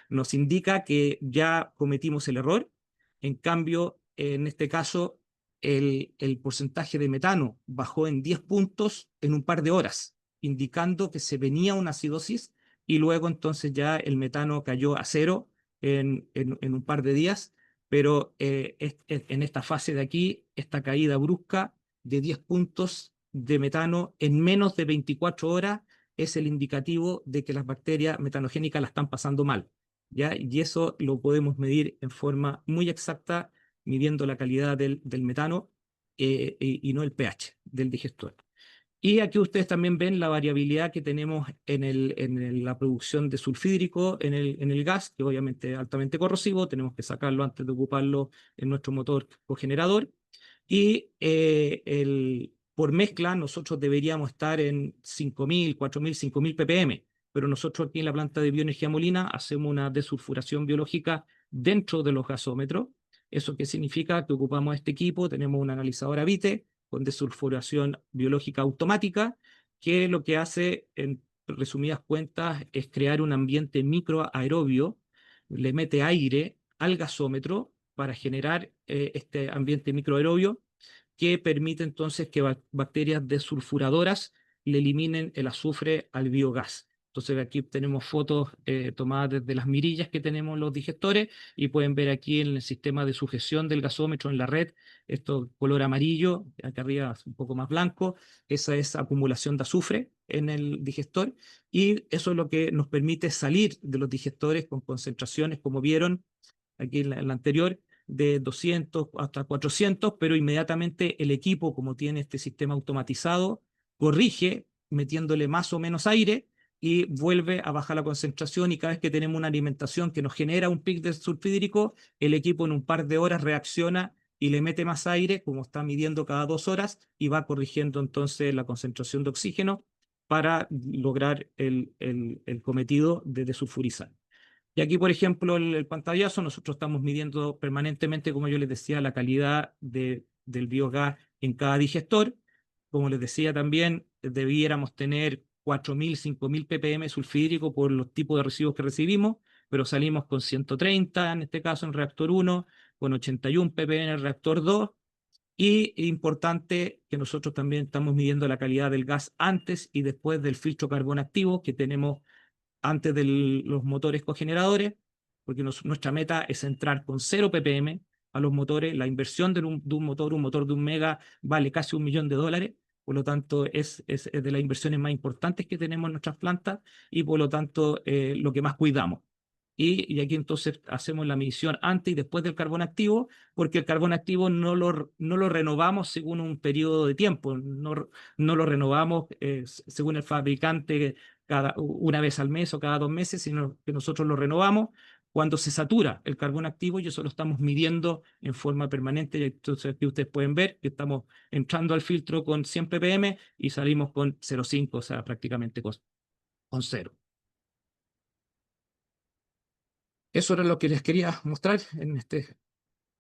nos indica que ya cometimos el error. En cambio, en este caso, el porcentaje de metano bajó en 10 puntos en un par de horas, indicando que se venía una acidosis, y luego entonces ya el metano cayó a 0 en un par de días, pero en esta fase de aquí, esta caída brusca de 10 puntos de metano en menos de 24 horas es el indicativo de que las bacterias metanogénicas la están pasando mal, ¿ya? Y eso lo podemos medir en forma muy exacta, midiendo la calidad del metano y no el pH del digestor. Y aquí ustedes también ven la variabilidad que tenemos en la producción de sulfídrico en el gas, que obviamente es altamente corrosivo, tenemos que sacarlo antes de ocuparlo en nuestro motor cogenerador. Y por mezcla nosotros deberíamos estar en 5.000, 4.000, 5.000 ppm, pero nosotros aquí en la planta de bioenergía Molina hacemos una desulfuración biológica dentro de los gasómetros. ¿Eso qué significa? Que ocupamos este equipo, tenemos un analizador AVITE con desulfuración biológica automática, que lo que hace, en resumidas cuentas, es crear un ambiente microaerobio, le mete aire al gasómetro para generar este ambiente microaerobio que permite entonces que bacterias desulfuradoras le eliminen el azufre al biogás. Entonces aquí tenemos fotos tomadas desde las mirillas que tenemos en los digestores y pueden ver aquí en el sistema de sujeción del gasómetro en la red, esto color amarillo, acá arriba es un poco más blanco, esa es acumulación de azufre en el digestor y eso es lo que nos permite salir de los digestores con concentraciones, como vieron aquí en la anterior, de 200 hasta 400, pero inmediatamente el equipo, como tiene este sistema automatizado, corrige metiéndole más o menos aire y vuelve a bajar la concentración y cada vez que tenemos una alimentación que nos genera un pic de sulfídrico, el equipo en un par de horas reacciona y le mete más aire, como está midiendo cada 2 horas, y va corrigiendo entonces la concentración de oxígeno para lograr el cometido de desulfurizar. Y aquí, por ejemplo, el pantallazo, nosotros estamos midiendo permanentemente, como yo les decía, la calidad del biogás en cada digestor. Como les decía también, debiéramos tener 4.000, 5.000 ppm sulfídrico por los tipos de residuos que recibimos, pero salimos con 130, en este caso en reactor 1, con 81 ppm en el reactor 2. Y importante que nosotros también estamos midiendo la calidad del gas antes y después del filtro carbón activo que tenemos antes de los motores cogeneradores, porque nuestra meta es entrar con 0 ppm a los motores. La inversión de un motor de 1 mega, vale casi $1.000.000, por lo tanto es de las inversiones más importantes que tenemos en nuestras plantas y por lo tanto lo que más cuidamos. Y aquí entonces hacemos la medición antes y después del carbón activo, porque el carbón activo no lo renovamos según un periodo de tiempo, no lo renovamos según el fabricante una vez al mes o cada 2 meses, sino que nosotros lo renovamos cuando se satura el carbón activo y eso lo estamos midiendo en forma permanente. Y entonces aquí ustedes pueden ver que estamos entrando al filtro con 100 ppm y salimos con 0,5, o sea, prácticamente con 0. Eso era lo que les quería mostrar en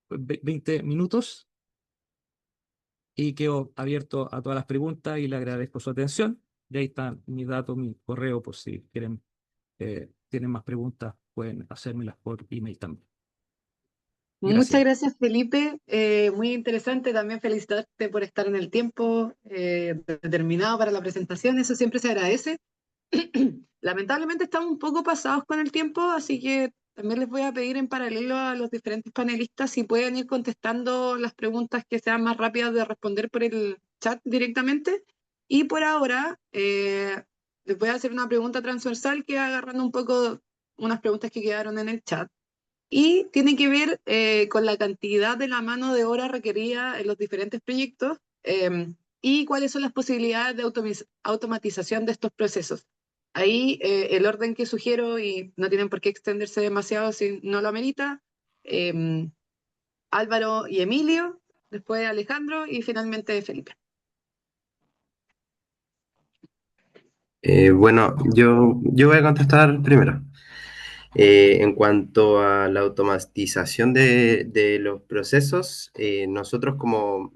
20 minutos y quedo abierto a todas las preguntas y le agradezco su atención. Y ahí está mi dato, mi correo, por si tienen más preguntas, pueden hacérmelas por email también. Muchas Gracias. gracias, Felipe. Muy interesante. También felicitarte por estar en el tiempo determinado para la presentación. Eso siempre se agradece. Lamentablemente estamos un poco pasados con el tiempo, así que también les voy a pedir en paralelo a los diferentes panelistas si pueden ir contestando las preguntas que sean más rápidas de responder por el chat directamente. Y por ahora les voy a hacer una pregunta transversal que agarrando un poco unas preguntas que quedaron en el chat. Y tiene que ver con la cantidad de la mano de obra requerida en los diferentes proyectos y cuáles son las posibilidades de automatización de estos procesos. Ahí el orden que sugiero, y no tienen por qué extenderse demasiado si no lo amerita, Álvaro y Emilio, después Alejandro y finalmente Felipe. Bueno, yo voy a contestar primero. En cuanto a la automatización de los procesos, nosotros como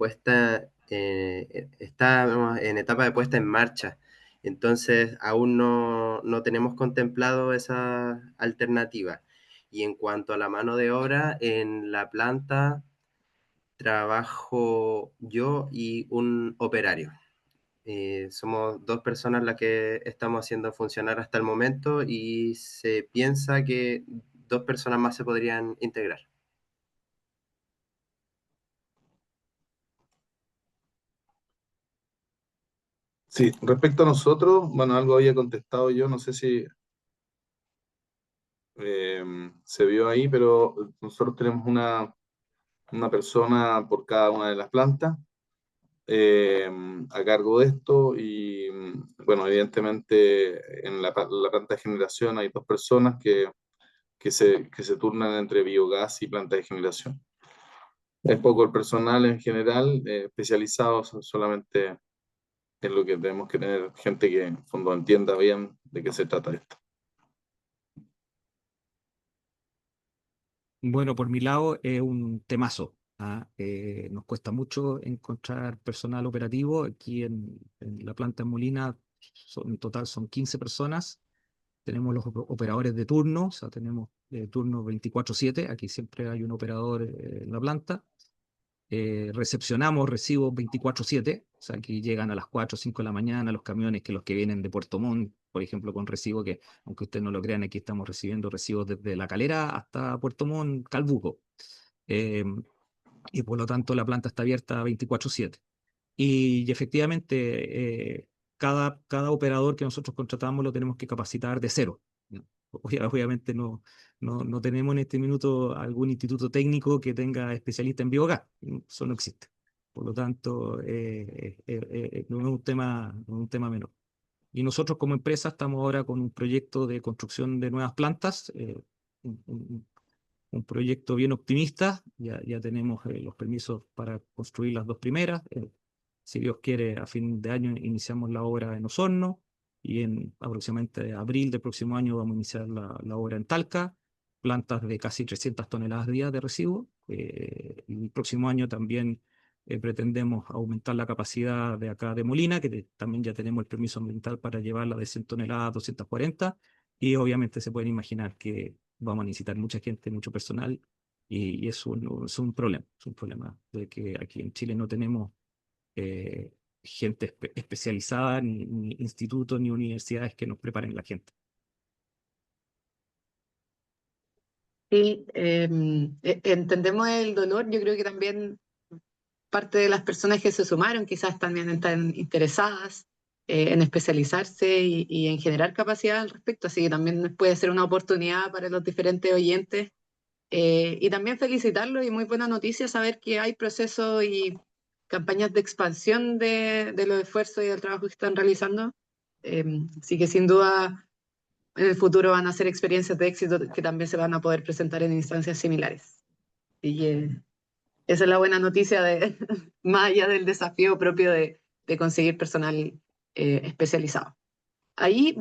estamos en etapa de puesta en marcha, entonces aún no tenemos contemplado esa alternativa. Y en cuanto a la mano de obra, en la planta trabajo yo y un operario. Somos 2 personas las que estamos haciendo funcionar hasta el momento y se piensa que 2 personas más se podrían integrar. Sí, respecto a nosotros, bueno, algo había contestado yo, no sé si se vio ahí, pero nosotros tenemos una persona por cada una de las plantas eh, a cargo de esto y, bueno, evidentemente en la planta de generación hay dos personas que se turnan entre biogás y planta de generación. Es poco el personal en general, especializado solamente en lo que tenemos que tener gente que en fondo entienda bien de qué se trata esto. Bueno, por mi lado es un temazo. Nos cuesta mucho encontrar personal operativo. Aquí en la planta en Molina, en total son 15 personas. Tenemos los operadores de turno, o sea, tenemos turno 24/7. Aquí siempre hay un operador en la planta. Recepcionamos recibos 24/7, o sea, aquí llegan a las 4 o 5 de la mañana los camiones, que los que vienen de Puerto Montt, por ejemplo, con recibo que, aunque ustedes no lo crean, aquí estamos recibiendo recibos desde La Calera hasta Puerto Montt, Calbuco. Eh, y por lo tanto la planta está abierta 24/7. Y efectivamente, cada operador que nosotros contratamos lo tenemos que capacitar de cero, ¿no? Obviamente no tenemos en este minuto algún instituto técnico que tenga especialista en biogás, eso no existe. Por lo tanto, no es un tema menor. Y nosotros como empresa estamos ahora con un proyecto de construcción de nuevas plantas, un, un- un proyecto bien optimista. Ya tenemos los permisos para construir las dos primeras. Si Dios quiere, a fin de año iniciamos la obra en Osorno y en aproximadamente abril del próximo año vamos a iniciar la obra en Talca, plantas de casi 300 toneladas día de residuos. Y el próximo año también pretendemos aumentar la capacidad de acá de Molina, que también ya tenemos el permiso ambiental para llevarla de 100 toneladas a 240. Y obviamente se pueden imaginar que vamos a necesitar mucha gente, mucho personal, y es un problema de que aquí en Chile no tenemos eh, gente especializada, ni institutos, ni universidades que nos preparen la gente. Sí, entendemos el dolor. Yo creo que también parte de las personas que se sumaron quizás también están interesadas en especializarse y en generar capacidad al respecto, así que también puede ser una oportunidad para los diferentes oyentes. Y también felicitarlos y muy buena noticia saber que hay procesos y campañas de expansión de los esfuerzos y del trabajo que están realizando. Eh, Así que sin duda en el futuro van a ser experiencias de éxito que también se van a poder presentar en instancias similares. Y esa es la buena noticia de, más allá del desafío propio de conseguir personal especializado. Ahí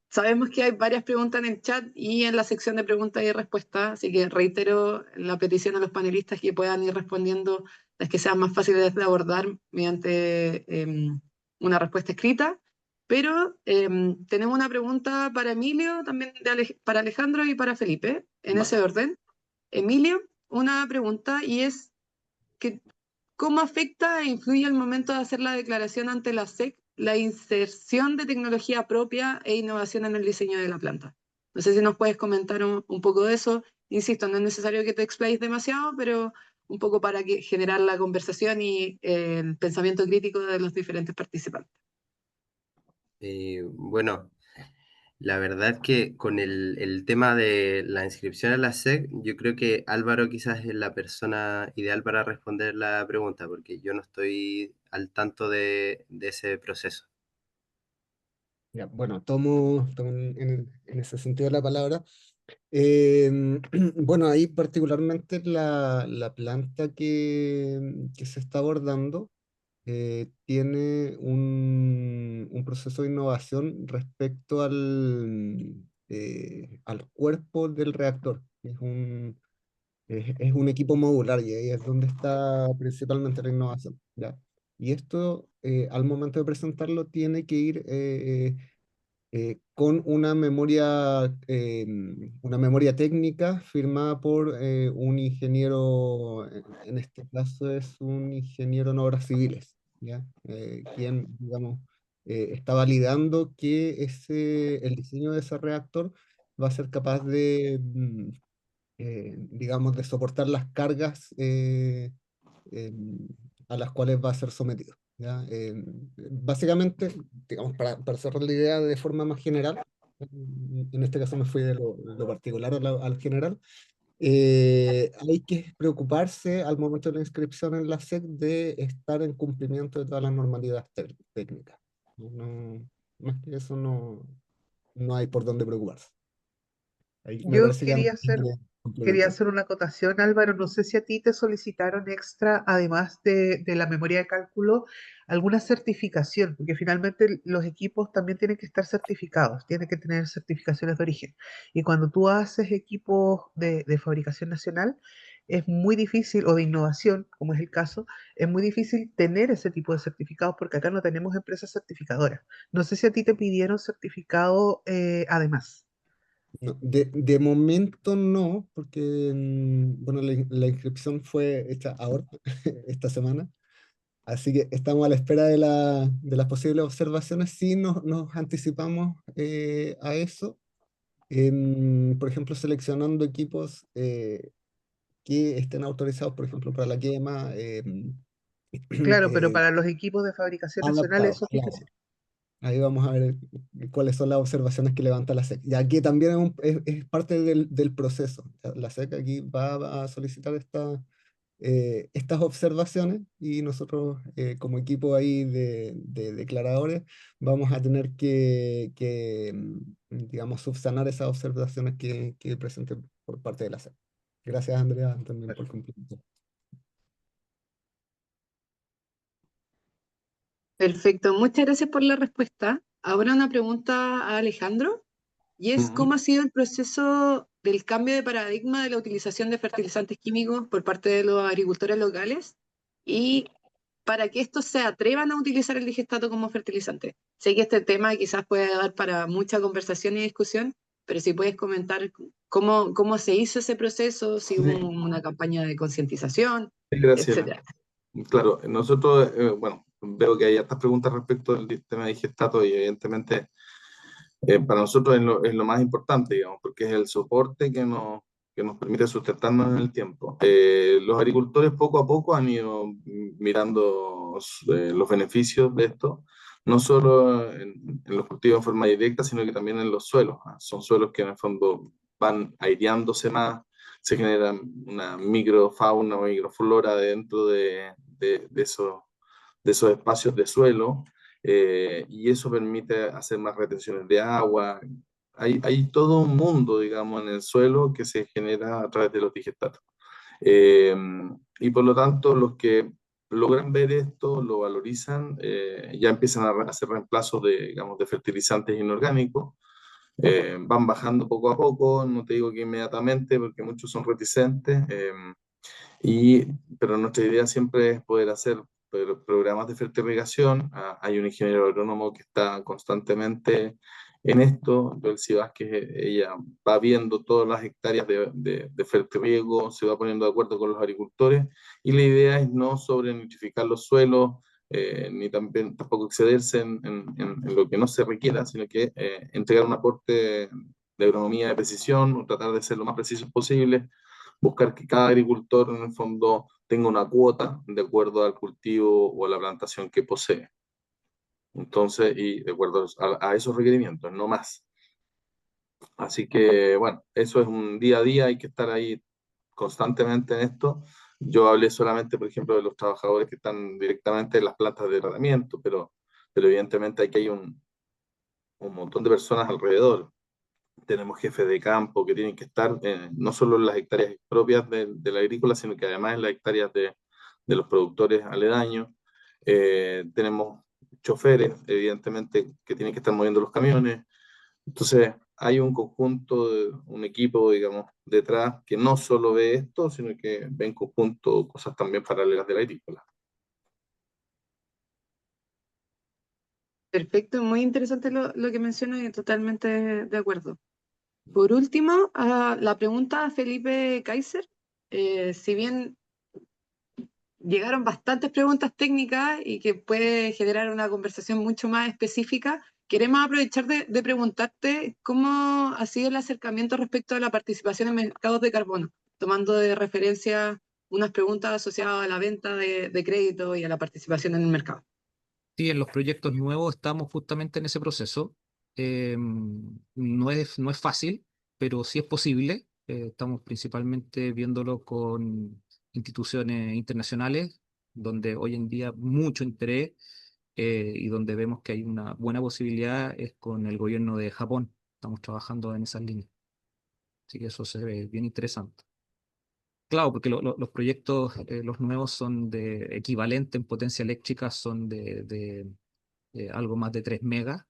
sabemos que hay varias preguntas en el chat y en la sección de preguntas y respuestas, así que reitero la petición a los panelistas que puedan ir respondiendo las que sean más fáciles de abordar mediante una respuesta escrita. Pero tenemos una pregunta para Emilio, también para Alejandro y para Felipe, en Vale. ese orden. Emilio, una pregunta y es que ¿cómo afecta e influye al momento de hacer la declaración ante la SEC la inserción de tecnología propia e innovación en el diseño de la planta? No sé si nos puedes comentar un poco de eso. Insisto, no es necesario que te explayes demasiado, pero un poco para generar la conversación y el pensamiento crítico de los diferentes participantes. Bueno, la verdad que con el tema de la inscripción a la SEC, yo creo que Álvaro quizás es la persona ideal para responder la pregunta, porque yo no estoy al tanto de ese proceso. Ya, bueno, tomo en ese sentido la palabra. Eh, bueno, ahí particularmente la planta que se está abordando tiene un proceso de innovación respecto al cuerpo del reactor. Es un equipo modular y ahí es donde está principalmente la innovación, ¿ya? Y esto, al momento de presentarlo, tiene que ir con una memoria técnica firmada por un ingeniero, en este caso es un ingeniero en obras civiles, ¿ya? Quien, digamos, está validando que el diseño de ese reactor va a ser capaz digamos, de soportar las cargas a las cuales va a ser sometido. ¿ya? Básicamente, digamos, para cerrar la idea de forma más general, en este caso me fui de lo particular a lo general, hay que preocuparse al momento de la inscripción en la SEC de estar en cumplimiento de todas las normalidades técnicas. Más que eso no hay por dónde preocuparse. Ahí me Yo parece que Andrea quería complementó. hacer una acotación, Álvaro. No sé si a ti te solicitaron extra, además de la memoria de cálculo, alguna certificación, porque finalmente los equipos también tienen que estar certificados, tienen que tener certificaciones de origen. Y cuando tú haces equipos de fabricación nacional, es muy difícil, o de innovación, como es el caso, es muy difícil tener ese tipo de certificados porque acá no tenemos empresas certificadoras. No sé si a ti te pidieron certificado además. No, de momento no, porque bueno, la inscripción fue hecha ahora, esta semana, así que estamos a la espera de las posibles observaciones. Sí nos anticipamos a eso, por ejemplo, seleccionando equipos que estén autorizados, por ejemplo, para la quema, Claro, pero para los equipos de fabricación nacional adaptados, eso es claro. difícil. Ahí vamos a ver cuáles son las observaciones que levanta la SEC. Ya que también es parte del proceso. La SEC aquí va a solicitar estas observaciones y nosotros como equipo ahí de declaradores vamos a tener digamos, subsanar esas observaciones que presenten por parte de la SEC. Gracias, Andrea, también por complementar. Perfecto, muchas gracias por la respuesta. Ahora una pregunta a Alejandro, y es Ujú. cómo ha sido el proceso del cambio de paradigma de la utilización de fertilizantes químicos por parte de los agricultores locales y para que estos se atrevan a utilizar el digestato como fertilizante. Sé que este tema quizás puede dar para mucha conversación y discusión, pero si puedes comentar cómo se hizo ese proceso, si hubo Sí, una campaña de concientización, Graciela. etcétera. Claro, nosotros, bueno, veo que hay estas preguntas respecto al tema de digestato y evidentemente para nosotros es lo más importante, digamos, porque es el soporte que nos permite sustentarnos en el tiempo. Los agricultores poco a poco han ido mirando los beneficios de esto, no solo en los cultivos de forma directa, sino que también en los suelos. Son suelos que en el fondo van aireándose más, se genera una microfauna o microflora dentro de esos espacios de suelo, y eso permite hacer más retenciones de agua. Hay todo un mundo, digamos, en el suelo que se genera a través de los digestatos. Eh, y por lo tanto, los que logran ver esto, lo valorizan, ya empiezan a hacer reemplazos de, digamos, de fertilizantes inorgánicos. Van bajando poco a poco, no te digo que inmediatamente, porque muchos son reticentes, pero nuestra idea siempre es poder hacer programas de fertirrigación. Hay un ingeniero agrónomo que está constantemente en esto, Belsi Vázquez, ella va viendo todas las hectáreas de fertirriego, se va poniendo de acuerdo con los agricultores y la idea es no sobrenitrificar los suelos, ni tampoco excederse en lo que no se requiera, sino que entregar un aporte de agronomía de precisión, o tratar de ser lo más precisos posible, buscar que cada agricultor en el fondo tenga una cuota de acuerdo al cultivo o a la plantación que posee. Entonces, y de acuerdo a esos requerimientos, no más. Así que, bueno, eso es un día a día, hay que estar ahí constantemente en esto. Yo hablé solamente, por ejemplo, de los trabajadores que están directamente en las plantas de tratamiento, pero evidentemente aquí hay un montón de personas alrededor. Tenemos jefes de campo que tienen que estar no solo en las hectáreas propias de la agrícola, sino que además en las hectáreas de los productores aledaños. Tenemos choferes, evidentemente, que tienen que estar moviendo los camiones. Entonces, hay un conjunto, un equipo, digamos, detrás que no solo ve esto, sino que ve en conjunto cosas también paralelas de la agrícola. Perfecto, muy interesante lo que mencionas y totalmente de acuerdo. Por último, la pregunta a Felipe Kaiser. Si bien llegaron bastantes preguntas técnicas y que puede generar una conversación mucho más específica, queremos aprovechar de preguntarte cómo ha sido el acercamiento respecto a la participación en mercados de carbono, tomando de referencia unas preguntas asociadas a la venta de crédito y a la participación en el mercado. Sí, en los proyectos nuevos estamos justamente en ese proceso. No es fácil, pero sí es posible. Estamos principalmente viéndolo con instituciones internacionales, donde hoy en día mucho interés y donde vemos que hay una buena posibilidad es con el gobierno de Japón. Estamos trabajando en esas líneas. Así que eso se ve bien interesante. Claro, porque los proyectos, los nuevos son de equivalente en potencia eléctrica, son de algo más de 3 megas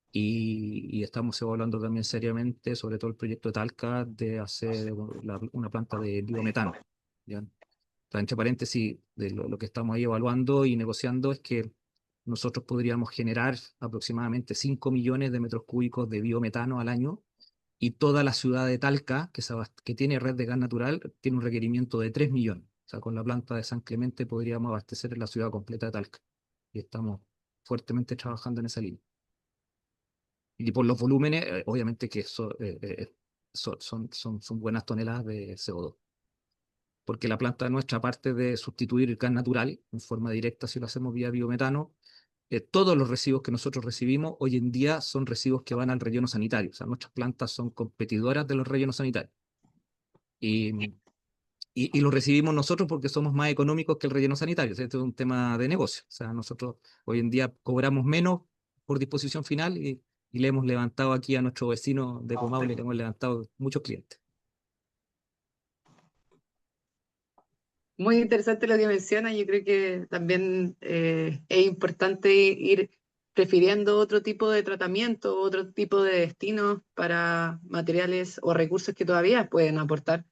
y estamos evaluando también seriamente, sobre todo el proyecto de Talca, de hacer una planta de biometano. ¿Ya? Entre paréntesis, de lo que estamos ahí evaluando y negociando es que nosotros podríamos generar aproximadamente 5 millones de metros cúbicos de biometano al año y toda la ciudad de Talca, que tiene red de gas natural, tiene un requerimiento de 3 millones. O sea, con la planta de San Clemente podríamos abastecer la ciudad completa de Talca. Y estamos fuertemente trabajando en esa línea. Y por los volúmenes, obviamente que son buenas toneladas de CO2. Porque la planta nuestra, aparte de sustituir el gas natural en forma directa si lo hacemos vía biometano, todos los residuos que nosotros recibimos hoy en día son residuos que van al relleno sanitario. O sea, nuestras plantas son competidoras de los rellenos sanitarios. Y lo recibimos nosotros porque somos más económicos que el relleno sanitario. O sea, esto es un tema de negocio. O sea, nosotros hoy en día cobramos menos por disposición final y le hemos levantado aquí a nuestro vecino de Comahue, le hemos levantado muchos clientes. Muy interesante lo que menciona. Yo creo que también es importante ir prefiriendo otro tipo de tratamiento, otro tipo de destinos para materiales o recursos que todavía pueden aportar.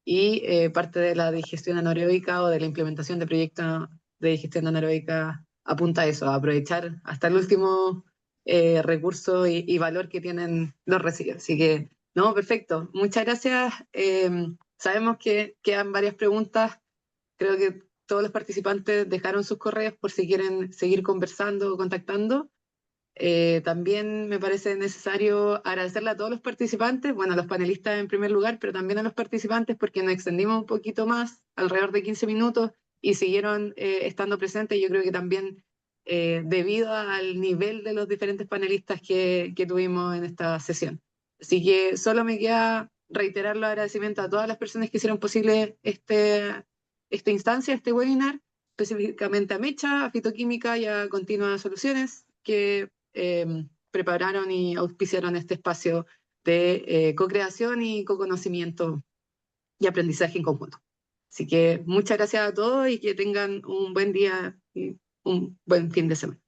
Y parte de la digestión anaeróbica o de la implementación de proyectos de digestión anaeróbica apunta a eso, a aprovechar hasta el último recurso y valor que tienen los residuos. Así que, no, perfecto. Muchas gracias. Sabemos que quedan varias preguntas. Creo que todos los participantes dejaron sus correos por si quieren seguir conversando o contactando. También me parece necesario agradecerle a todos los participantes, bueno, a los panelistas en primer lugar, pero también a los participantes porque nos extendimos un poquito más, alrededor de 15 minutos, y siguieron estando presentes. Yo creo que también debido al nivel de los diferentes panelistas que tuvimos en esta sesión. Así que solo me queda reiterar los agradecimientos a todas las personas que hicieron posible esta instancia, este webinar, específicamente a Mecha, a Fitoquímica y a Continua Soluciones, que prepararon y auspiciaron este espacio de co-creación y co-conocimiento y aprendizaje en conjunto. Así que muchas gracias a todos y que tengan un buen día y un buen fin de semana.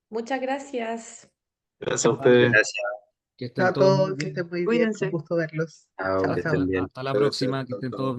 Muchas gracias. Gracias a ustedes. Gracias. Que Chao estén a todos muy todos, que bien. estén muy bien, Cuídense. un gusto verlos. Chao, Chao, que chao. estén bien. Hasta la Gracias, próxima, que chao, estén chao. todos bien.